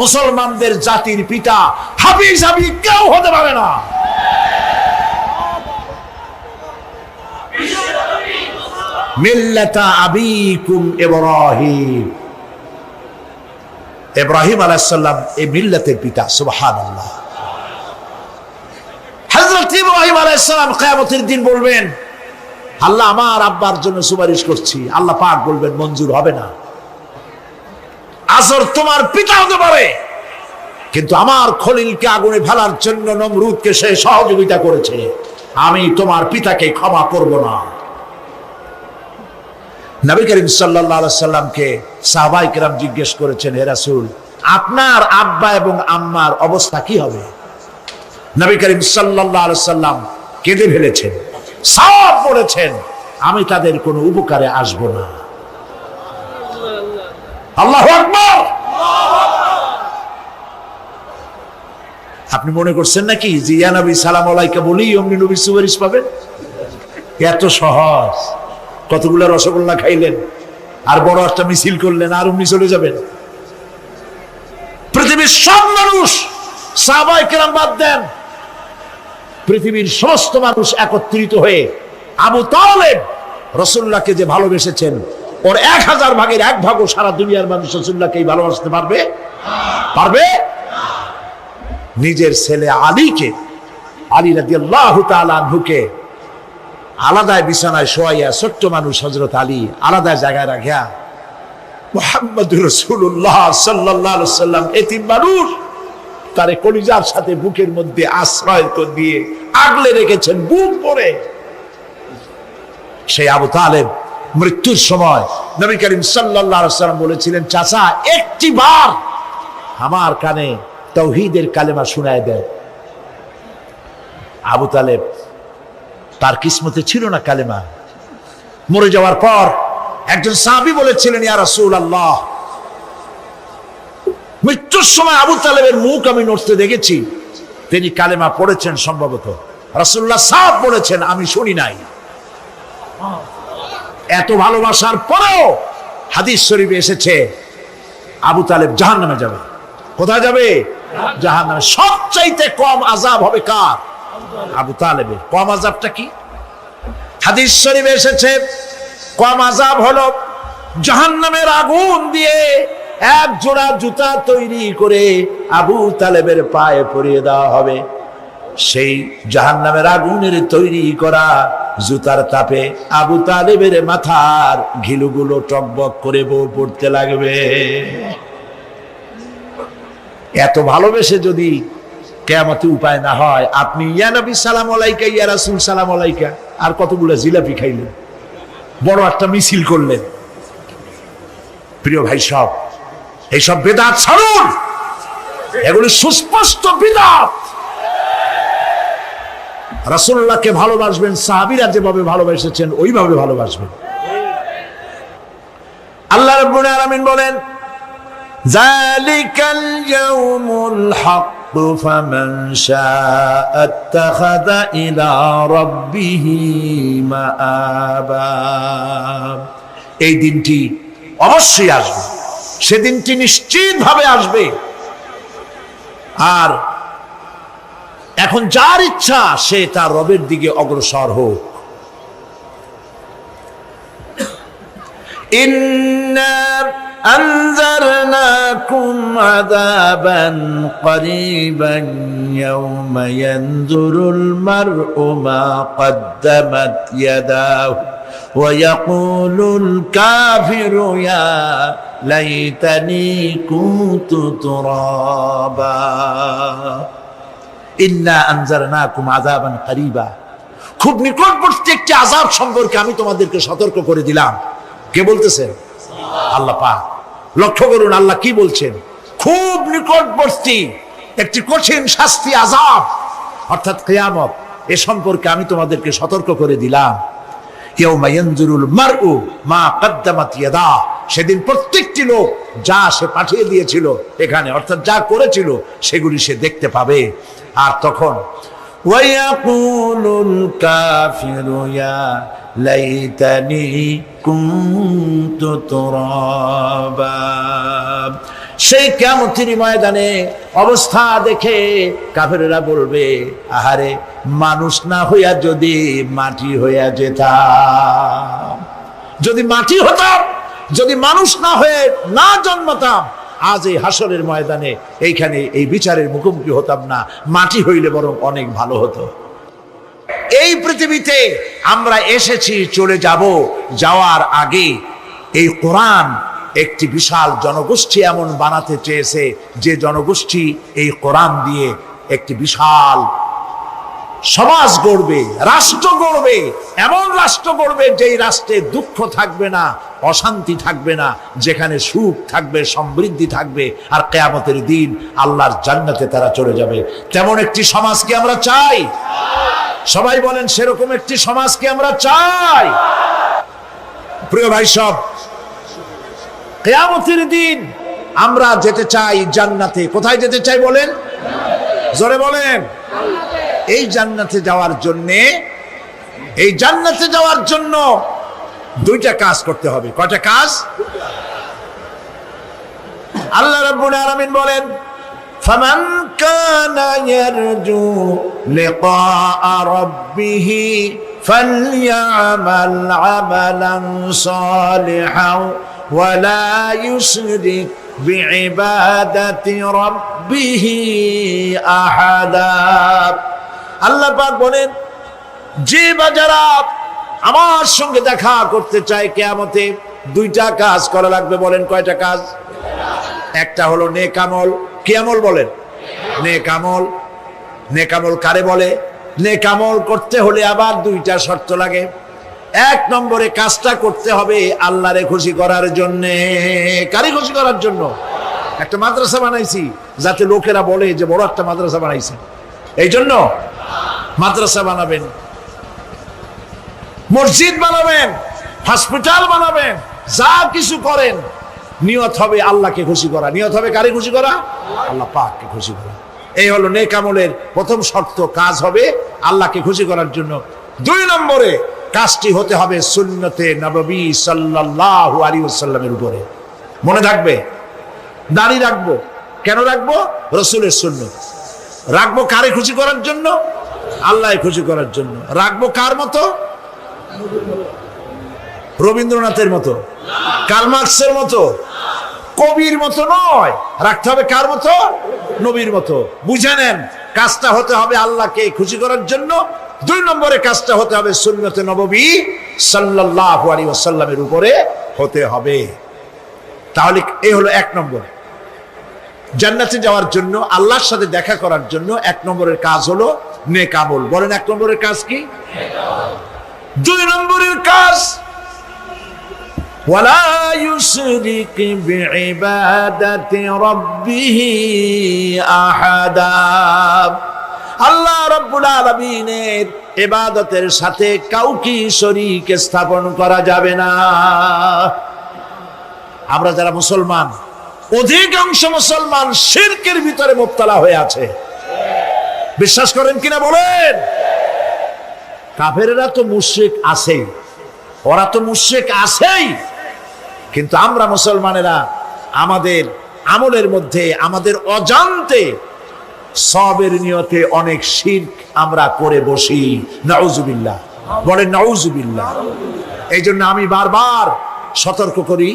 মুসলমানদের জাতির পিতা হাফিজ কেউ হতে পারে না। মিল্লাতা আবিকুম ইব্রাহিম। ইব্রাহিম আলাইহিস সালাম এই মিল্লাতের পিতা। সুবহানাল্লাহ। হযরত ইব্রাহিম আলাইহিস সালাম কিয়ামতের দিন বলবেন, আল্লাহ আমার আব্বার জন্য সুপারিশ করছি। আল্লাহ পাক বলবেন মঞ্জুর হবে না। আজর তোমার পিতা হতে পারে, কিন্তু আমার খলিলকে আগুনে ফেলার জন্য নমরুদকে সে সহযোগিতা করেছে, আমি তোমার পিতাকে ক্ষমা করব না। নবী করিম সাল্লাল্লাহু আলাইহি সাল্লামকে সাহাবায়ে কেরাম জিজ্ঞেস করেছেন, হে রাসূল, আপনার আব্বা এবং আম্মার অবস্থা কি হবে? নবী করিম সাল্লাল্লাহু আলাইহি সাল্লাম কেঁদে ফেলেছেন, সব বলেছেন, আমি তাদের কোনো উপকারে আসব না। আল্লাহু আকবার। আপনি মনে করছেন নাকি যে ইয়া নবী সালাম আলাইকা বলি অমনি নবী সুপারিশ পাবেন? এত সহজ। কতগুলো রসগোল্লা খাইলেন আর বড় একটা মিছিল করলেন আর উনি চলে যাবেন। পৃথিবীর সব মানুষ, সাহাবায়ে কেরাম বাদ দেন, পৃথিবীর সমস্ত মানুষ একত্রিত হয়ে আবু তালেব রাসূলুল্লাহকে যে ভালোবেসেছেন, ওর 1000 ভাগের 1 ভাগও সারা দুনিয়ার মানুষ রাসূলুল্লাহকে ভালোবাসতে পারবে? পারবে? নিজের ছেলে আলীকে, আলী রাদিয়াল্লাহু তাআলা আনহুকে আলাদায় বিছানায় শোয়াইয়া, ছোট্ট মানুষ হযরত আলী আলাদা জায়গায় রাখিয়া মুহাম্মদুর রাসূলুল্লাহ সাল্লাল্লাহু আলাইহি ওয়াসাল্লাম এতিম মানুষ তারে কলিজার সাথে বুকের মধ্যে আশ্রয় দিয়ে আগলে রেখেছেন বুক ভরে। সেই আবু তালেব মৃত্যুর সময় নবী করিম সাল্লাল্লাহু আলাইহি ওয়াসাল্লাম বলেছিলেন, চাচা একটি বার আমার কানে তাওহীদের কালেমা শোনায় দেয়। আবু তালেব তার কিসমতে ছিল না কালেমা। মরে যাওয়ার পর একজন সাহাবী বলেছিলেন, ইয়া রাসূলুল্লাহ, মৃত্যুর সময় আবু তালেবের মুখ আমি নড়তে দেখেছি, তিনি কালেমা পড়েছেন সম্ভবত। রাসূলুল্লাহ সাহেব বলেছেন, আমি শুনি নাই। এত ভালোবাসার পরেও হাদিস শরীফে এসেছে আবু তালেব জাহান্নামে যাবে। কোথায় যাবে? জাহান্নামে। সবচাইতে কম আযাব হবে কার? আবু তালেবের। কম আযাবটা কি? হাদিস শরীফে এসেছে কম আযাব হলো জাহান্নামের আগুন দিয়ে এক জোড়া জুতা তৈরি করে আবু তালেবের পায়ে পরিয়ে দেওয়া হবে। সেই জাহান্নামের আগুনের তৈরি করা জুতার তাপে আবু তালেবের মাথার ঘিলুগুলো টকবক করে পড়তে লাগবে। এত ভালোবেসে যদি কিয়ামতে উপায় না হয়, আপনি ইয়া নবী সালাম আলাইকা, ইয়া রাসূল সালাম আলাইকা আর কতগুলো জিলাপি খাইলেন, বড় একটা মিছিল করলেন। প্রিয় ভাই সব, এইসব বিদআত ছাড়ুন, এগুলো সুস্পষ্ট বিদআত। রাসূলুল্লাহকে ভালোবাসবেন, সাহাবীরা যেভাবে ভালোবেসেছেন ওইভাবে ভালোবাসবেন। আল্লাহ রাব্বুল আলামিন বলেন, যালিকাল ইয়াউমুল হক ফামান শাআ আত্তাখাযা ইলা রাব্বিহি মাআবা। এই দিনটি অবশ্যই আসবে, সেদিনটি নিশ্চিতভাবে আসবে। আর এখন যার ইচ্ছা সে তার রবের দিকে অগ্রসর হোক। ইন্না আনজারনাকুম আযাবান করিবান ইয়াওমা ইয়ানজুরুল মার'উ মা কদ্দামাত ইয়াদাহু ওয়া ইয়াকুলুল কাফিরু ইয়া লাইতানি কুনতু তুরাবা। ইন্না আনজারনাকুম আযাবান করিবা, খুব নিকটবর্তী একটি আযাব সম্পর্কে আমি তোমাদেরকে সতর্ক করে দিলাম। কে বলতেছেন? আল্লাহ পাক। লক্ষ্য করুন আল্লাহ কি বলছেন, খুব নিকটবর্তী একটি কঠিন শাস্তি আযাব অর্থাৎ কিয়ামত, এ সম্পর্কে আমি তোমাদেরকে সতর্ক করে দিলাম। ইয়াউমা ইয়ানজুরুল মার'উ মা কদ্দামাত ইয়াদা, সেদিন প্রত্যেকটি লোক যা সে পাঠিয়ে দিয়েছিল এখানে, অর্থাৎ যা করেছিল সেগুলি সে দেখতে পাবে। আর তখন ওয়ায়াকুলুল কাফিরু ইয়া লাইতানি কুনতু তুরাবা। সেই কিয়ামতের ময়দানে অবস্থা দেখে কাফেররা বলবে, আহারে মানুষ না হইয়া যদি মাটি হইয়া যেতাম, যদি মাটি হতাম, যদি মানুষ না হয়ে না জন্মতাম, আজ এই হাসরের ময়দানে এইখানে এই বিচারের মুখোমুখি হতাম না, মাটি হইলে বরং অনেক ভালো হতো। এই পৃথিবীতে আমরা এসেছি, চলে যাব, যাওয়ার আগে এই কোরআন একটি বিশাল জনগোষ্ঠী এমন বানাতে চেয়েছে যে জনগোষ্ঠী এই কোরআন দিয়ে একটি বিশাল সমাজ গড়বে, রাষ্ট্র গড়বে, এমন রাষ্ট্র গড়বে যেই রাষ্ট্রে দুঃখ থাকবে না, অশান্তি থাকবে না, যেখানে সুখ থাকবে, সমৃদ্ধি থাকবে, আর কিয়ামতের দিন আল্লাহর জান্নাতে তারা চলে যাবে। তেমন একটি সমাজকে আমরা চাই। সবাই বলেন, সেরকম একটি সমাজকে আমরা চাই। প্রিয় ভাই সব, কিয়ামতের দিন আমরা যেতে চাই জান্নাতে। কোথায় যেতে চাই বলেন? জোরে বলেন। এই জান্নাতে যাওয়ার জন্য দুইটা কাজ করতে হবে। কয়টা কাজ? আল্লাহ রাব্বুল আলামিন বলেন, ফামান কানা ইয়ারজু লিকাআ রাব্বিহি ফালইআমাল আমালান সালিহান ওয়া লা ইউশরিক বিইবাদাতি রাব্বিহি আহাদা। আল্লাহ পাক বলেন, যে বা যারা আমার সঙ্গে দেখা করতে চায় কিয়ামতে, দুইটা কাজ করা লাগবে। বলেন কয়টা কাজ? একটা হলো নেক আমল। কি আমল বলেন? নেক আমল। নেক আমল কারে বলে? নেক আমল করতে হলে আবার দুইটা শর্ত লাগে। এক নম্বরে কাজটা করতে হবে আল্লাহরে খুশি করার জন্য। কারে খুশি করার জন্য? একটা মাদ্রাসা বানাইছি যাতে লোকেরা বলে যে বড় একটা মাদ্রাসা বানাইছে, এই জন্য মাদ্রাসা বানাবেন, মসজিদ বানাবেন, হসপিটাল বানাবেন, যা কিছু করেন নিয়ত হবে আল্লাহকে খুশি করা। নিয়ত হবে কারে খুশি করা? আল্লাহ পাককে খুশি করা। এই হলো নেক আমলের প্রথম শর্ত। কাজ হবে আল্লাহকে খুশি করার জন্য। দুই নম্বরে কাজটি হতে হবে সুন্নতে নববী সাল্লাল্লাহু আলাইহি ওয়াসাল্লামের উপরে। মনে থাকবে, দাড়ি রাখবো। কেন রাখবো? রাসূলের সুন্নত। রাখবো কারে খুশি করার জন্য? আল্লাহকে খুশি করার জন্য। রাখবো কার মতো? রবীন্দ্রনাথের মতো, কার্ল মার্কসের মতো, কবির মতো নয়। রাখতে হবে কার মতো? নবীর মতো। বুঝে নেন, কাজটা হতে হবে আল্লাহকে খুশি করার জন্য। দুই নম্বরে কাজটা হতে হবে সুন্নতে নববী সাল্লাল্লাহু আলাইহি ওয়াসাল্লামের উপরে হতে হবে। তাহলে এই হলো এক নম্বর। জান্নাতে যাওয়ার জন্য, আল্লাহর সাথে দেখা করার জন্য এক নম্বরের কাজ হলো নেক আমল। বলেন এক নম্বরের কাজ কি? দুই নম্বরের কাজ ওয়ালা ইউশরিক বিইবাদাতি রাব্বিহি আহাদা। আল্লাহ রাব্বুল আলামিনের ইবাদতের সাথে কাউকে শরীক স্থাপন করা যাবে না। আমরা যারা মুসলমান, অধিকাংশ মুসলমান শিরকের ভিতরে মুবতালা হয়ে আছে। বিশ্বাস করেন কিনা বলেন? কাফেরেরা তো মুশরিক আছেই, ওরা তো মুশরিক আছেই, কিন্তু আমরা মুসলমানেরা আমাদের আমলের মধ্যে, আমাদের অজান্তে সবের নিয়তে অনেক শিরক আমরা করে বসি। নাউজুবিল্লাহ। বলেন নাউজুবিল্লাহ। এই জন্য আমি বারবার সতর্ক করি,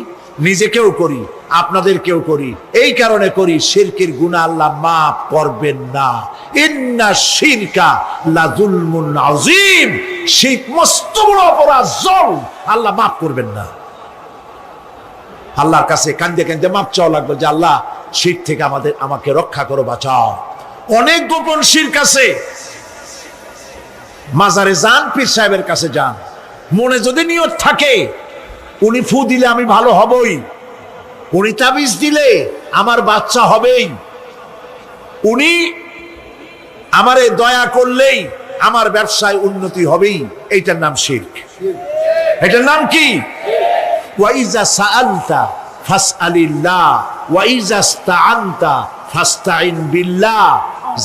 নিজেকেও করি, আপনাদেরকেও করি। এই কারণে করি, শিরকের গুনাহ আল্লাহ মাফ করবেন না। ইন্না শিরকা লাযুলমুন আযীম। শিরক মস্ত বড় অপরাধ, জুলম, আল্লাহ মাফ করবেন না। আল্লাহর কাছে কাঁদতে কাঁদতে মাফ চাওয়া লাগবে যে আল্লাহ শিরক থেকে আমাকে রক্ষা করো, বাঁচাও। অনেক গোপন শিরক আছে। মাজারে যান, পীর সাহেবের কাছে যান, মনে যদি নিয়ত থাকে উনি ফু দিলে আমি ভালো হবই, উনি তাবিজ দিলে আমার বাচ্চা হবেই, উনি আমারে দয়া করলেই আমার ব্যবসায় উন্নতি হবেই, এইটার নাম শিরক। এটার নাম কি? ওয়াইজা সাআলতা ফাসআলিল্লাহ ওয়াইজা ইসতাআনতা ফাসতাইন বিল্লাহ।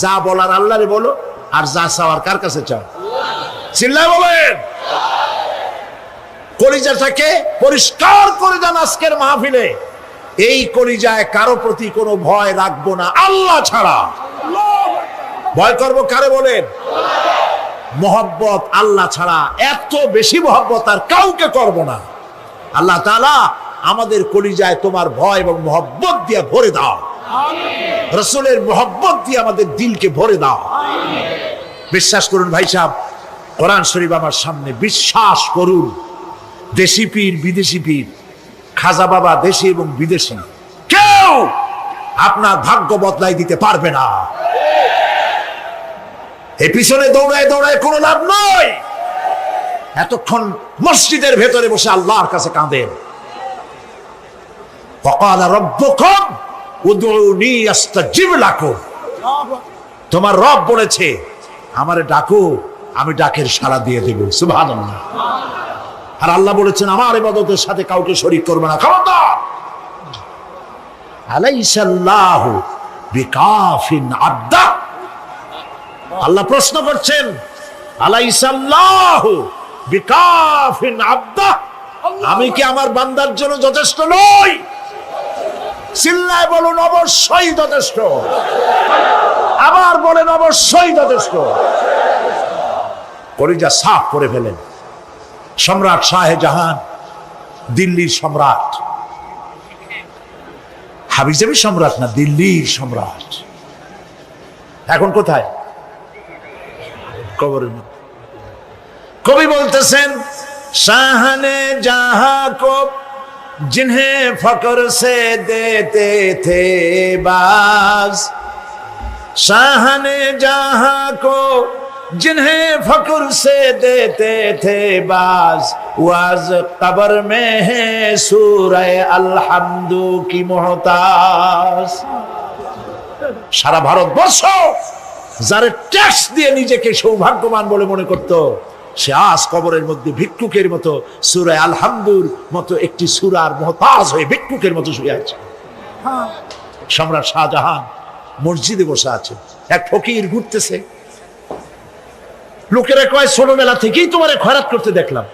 যা বলার আল্লাহরে বলো, আর যা চাওয়ার কার কাছে চাও? চিল্লায় বলেন। কলিজাটাকে পরিষ্কার করে দেন আজকের মাহফিলে। এই কলিজায় কারো প্রতি কোনো ভয় রাখবো না আল্লাহ ছাড়া। ভয় করবো কারে বলেন? মহব্বত আল্লাহ ছাড়া, এত বেশি মহব্বত আর কাউকে করব না। আল্লাহ তাআলা আমাদের কলিজায় তোমার ভয় এবং মহব্বত দিয়ে ভরে দাও। রাসূলের মহব্বত দিয়ে আমাদের দিলকে ভরে দাও। বিশ্বাস করুন ভাই সাহেব, কোরআন শরীফ আমার সামনে, বিশ্বাস করুন, দেশি পীর, বিদেশি পীর, খাজা বাবা দেশি এবং বিদেশি, কেউ আপনার ভাগ্য বদলাই দিতে পারবে না। এই পিছনে দৌড়ায় দৌড়ায় কোনো লাভ নয়। এতক্ষণ মসজিদের ভেতরে বসে আল্লাহর কাছে কাঁদেন। ওয়াকালা রাব্বুকুম উদউনি আস্তাজিব লাকুম। তোমার রব বলেছে আমারে ডাকো, আমি ডাকের সাড়া দিয়ে দেব। সুবহানাল্লাহ। আর আল্লাহ বলেছেন আমার ইবাদতের সাথে কাউকে শরীক করবে না। খবরদার। আলাইসাল্লাহু বিকাফিন আবদা। আল্লাহ প্রশ্ন করছেন, আলাইসাল্লাহু বিকাফিন আবদা। আমি কি আমার বান্দার জন্য যথেষ্ট নই? চিল্লায় বলুন অবশ্যই যথেষ্ট। আবার বলেন অবশ্যই যথেষ্ট। কলিজা সাফ করে ফেলেন। সম্রাট শাহজাহান, দিল্লির সম্রাট, হাবিজাবি সম্রাট না, দিল্লির সম্রাট। এখন কোথায়? কবরের মধ্যে। কবি বলতেছেন, শাহনে জাহাं को जिन्हें फकर से देते थे बाज, शाहने जहां को जिन्हें फकर से देते थे बाज, वाज कब्र में है सूरह अलहम्दु की मोहताज। সারা ভারতবর্ষ যারা ট্যাক্স দিয়ে নিজেকে সৌভাগ্যবান বলে মনে করত, সে আজ কবরের মধ্যে ভিক্ষুকের মতো সূরা আলহামদুর মতো একটি সূরার মুহতাজ হয়ে ভিক্ষুকের মতো শুয়ে আছে। সম্রাট শাহজাহান মসজিদে বসে আছে, এক ফকির ঘুরতেছে। লোকেরা কয়, ছোটবেলা থেকেই তোমারে খয়রাত করতে দেখলাম,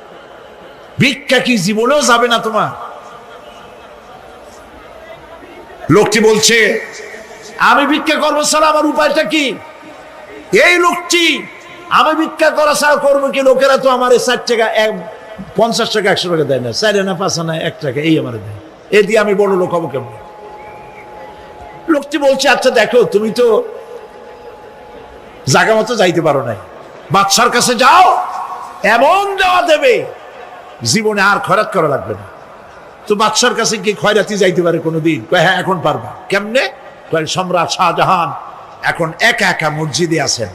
ভিক্ষা কি জীবনেও যাবে না তোমার? লোকটি বলছে, আমি ভিক্ষা করবো ছাড়া আমার উপায়টা কি? এই লোকটি, আমি ভিক্ষা করা ছাড়া করবো কি? লোকেরা তো আমার 60 টাকা, 50 টাকা, 100 টাকা দেয় না, 4 আনা 5 আনা 1 টাকা এই আমার দেয়, এ দিয়ে আমি বড় লোক হবো কেমন? লোকটি বলছে, আচ্ছা দেখো, তুমি তো জায়গা মতো যাইতে পারো নাই, বাদশার কাছে যাও, এমন দেওয়া দেবে জীবনে আর খয়রাত করা লাগবে না। তো বাদশার কাছে কি খয়রাতি যাইতে পারে কোনোদিন? কয়, হ্যাঁ এখন পারবা। কেমনে? কয়, সম্রাট শাহজাহান এখন একা একা মসজিদে আছেন।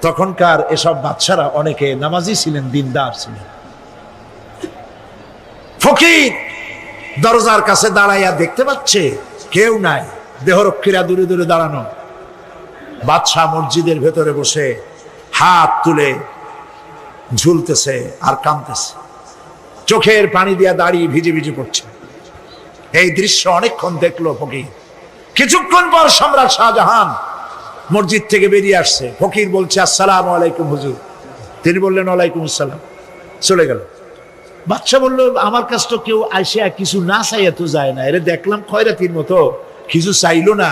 তখনকার এসব বাদশারা অনেকে নামাজি ছিলেন, দিনদার ছিলেন। ফকির দরজার কাছে দাঁড়াইয়া দেখতে পাচ্ছে কেউ নাই, দেহরক্ষীরা দূরে দূরে দাঁড়ানো। বাদশাহ মসজিদের ভেতরে বসে হাত তুলে ঝুলতেছে আর কাঁদতেছে, চোখের পানি দিয়া দাঁড়িয়ে ভিজে ভিজে পড়ছে। এই দৃশ্য অনেকক্ষণ দেখলো ফকির। কিছুক্ষণ পর সম্রাট শাহজাহান মসজিদ থেকে বেরিয়ে আসছে। ফকির বলছে, আসসালামু আলাইকুম হুজুর। তিনি বললেন, ওয়ালাইকুম আসসালাম। চলে গেল। বাদশা বলল, আমার কাছে তো কেউ আসিয়া কিছু না চাইয়া তো যায় না, এরে দেখলাম খয়রাতির মতো কিছু চাইলো না,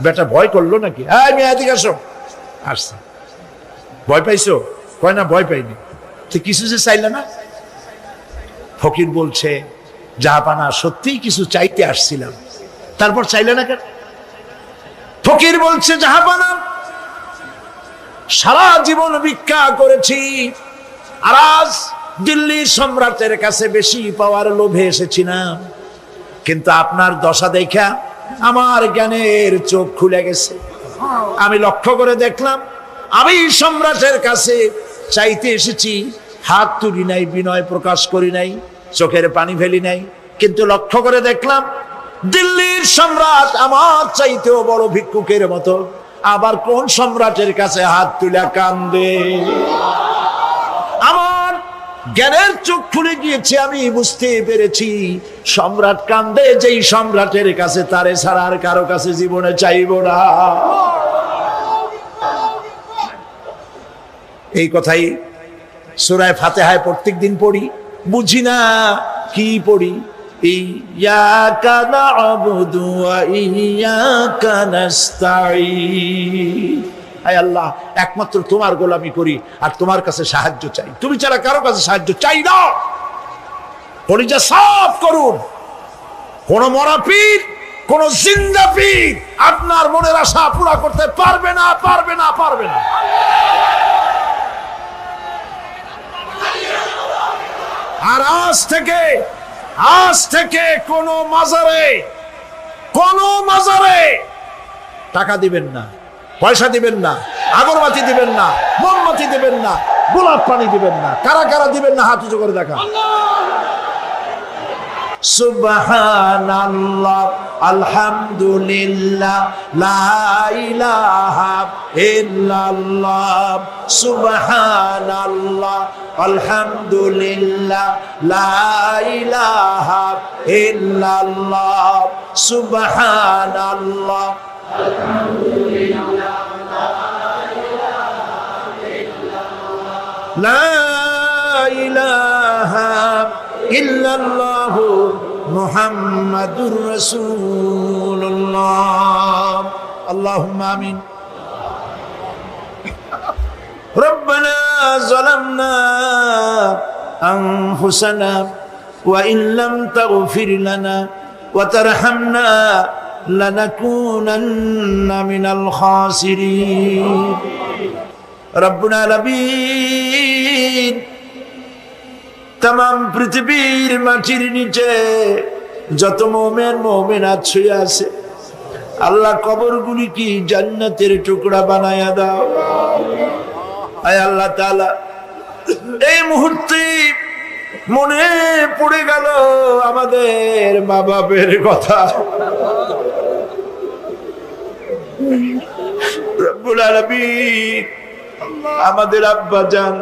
বেটা ভয় করলো নাকি? হ্যাঁ, আমি এদিকে আসো। আসছে। ভয় পাইছো? কয় না, ভয় পাইনি। তো কিছু যে চাইলে না? ফকির বলছে, জাহাপানা, সত্যিই কিছু চাইতে আসছিলাম। তারপর চাইলে না কেন? ফকির বলছে, জাহাপানা, সারা জীবন ভিক্ষা করেছি, আর আজ দিল্লির সম্রাটের কাছে বেশি পাওয়ার লোভে এসেছি না, কিন্তু আপনার দশা দেখা আমার জ্ঞানের চোখ খুলে গেছে। আমি লক্ষ্য করে দেখলাম, আমি সম্রাটের কাছে চাইতে এসেছি, হাত তুলি নাই, বিনয় প্রকাশ করি নাই, চোখের পানি ফেলি নাই, কিন্তু লক্ষ্য করে দেখলাম দিল্লির সম্রাট আমার চাইতেও বড় ভিক্ষুকের মতো। আবার কোন সম্রাটের কাছে হাত তুলে কান্দে? আমার জ্ঞানের চোখ খুলে গিয়েছে, আমি বুঝতে পেরেছি সম্রাট কান্দে যেই সম্রাটের কাছে, তারে ছাড়া আর কারো কাছে জীবনে চাইব না। এই কথাই সূরা ফাতিহায় প্রত্যেক দিন পড়ি, বুঝি না কি পড়ি। ইয়াকা না'বুদু ওয়া ইয়াকা নাস্তাঈন। আয় আল্লাহ, একমাত্র তোমার গোলামি করি আর তোমার কাছে সাহায্য চাই, তুমি ছাড়া কারো কাছে সাহায্য চাই না। কলিজা সাফ করুন। কোন মরা পীর, কোন জিন্দা পীর আপনার মনের আশা পুরা করতে পারবে না, পারবে না, পারবে না। আর আজ থেকে কোন মাজারে টাকা দিবেন না, পয়সা দিবেন না, আগরবাতি দিবেন না, মোমবাতি দিবেন না, গোলাপ পানি দিবেন না। কারা কারা দিবেন না হাত উঁচু করে দেখা। সুবহানাল্লাহ, আলহামদুলিল্লাহ, লা ইলাহা ইল্লাল্লাহ। সুবহানাল্লাহ, আলহামদুলিল্লাহ, লা ইলাহা ইল্লাল্লাহ। সুবহানাল্লাহ, আলহামদুলিল্লাহ, লা ইলাহা ইল্লাল্লাহু মুহাম্মাদুর রাসূলুল্লাহ। আল্লাহুম্মা আমিন। ربنا ظلمنا أنفسنا وإن لم تغفر لنا وترحمنا لنكونن من الخاسرين ربنا العالمين तमाम পৃথিবীর মাটির নিচে যত মুমিন মুমিনাত শুয়ে আছে আল্লাহ কবরগুলি কি জান্নাতের টুকরা বানায়া দাও। আয় আল্লাহ তাআলা, এই মুহূর্তে মনে পড়ে গেল আমাদের মা বাপের কথা। রব্বুল আলামিন, আমাদের আব্বা জান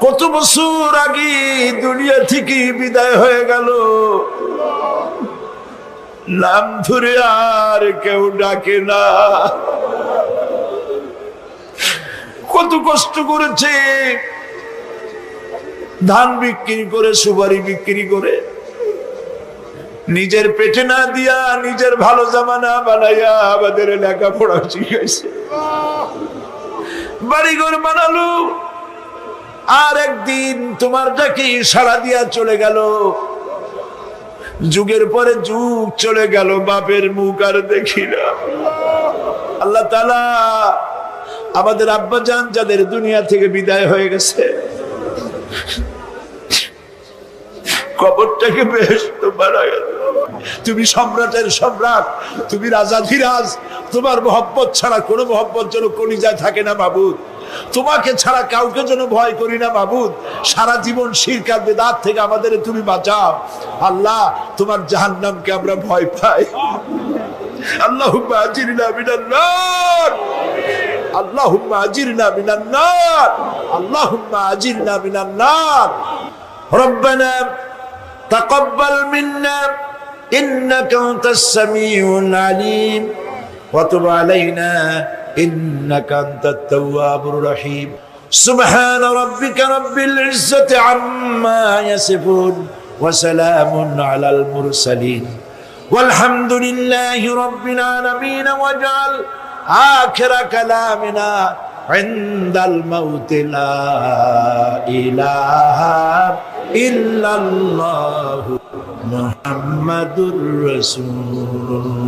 কত বছর আগে দুনিয়া থেকে বিদায় হয়ে গেল, নাম ধরে আর কেউ ডাকে না। কত কষ্ট করেছে, ধান বিক্রি করে, সুপারি বিক্রি করে, নিজের পেটে না দিয়া নিজের ভালো জামা না বানাইয়া আমাদের লেখাপড়া শিখাইছে, বাড়িঘর বানালো। আর একদিন তোমার ডাকে সাড়া দিয়া চলে গেল। যুগের পরে যুগ চলে গেল, বাপের মুখ আর দেখি না। আল্লাহ তাআলা আমাদের আব্বা জান যাদের দুনিয়া থেকে বিদায় হয়ে গেছে, কবরটাকে বেহেশত বানায় দাও। তুমি সম্রাটের সম্রাট, তুমি রাজাধিরাজ, তোমার মহব্বত ছাড়া কোনো মহব্বত যেন কলিজায় থাকে না মাবুদ। তোমাকে ছাড়া কাউকে যেন ভয় করি না মাবুদ। সারা জীবন শিরক আর বিদআত থেকে আমাদের তুমি বাঁচাও আল্লাহ। তোমার জাহান্নামকে আমরা ভয় পাই। আল্লাহুম্মা আজিরনা মিনান নার, আল্লাহুম্মা আজিরনা মিনান নার, আল্লাহুম্মা আজিরনা মিনান নার। রব্বানা তাকাব্বাল মিন্না ইন্নাকা আনতাস সামিউল আলিম ওয়া তুব আলাইনা إنك أنت التواب الرحيم سبحان ربك رب العزة عما يصفون وسلام على المرسلين والحمد لله رب العالمين واجعل آخر كلامنا عند الموت لا إله إلا الله محمد رسول الله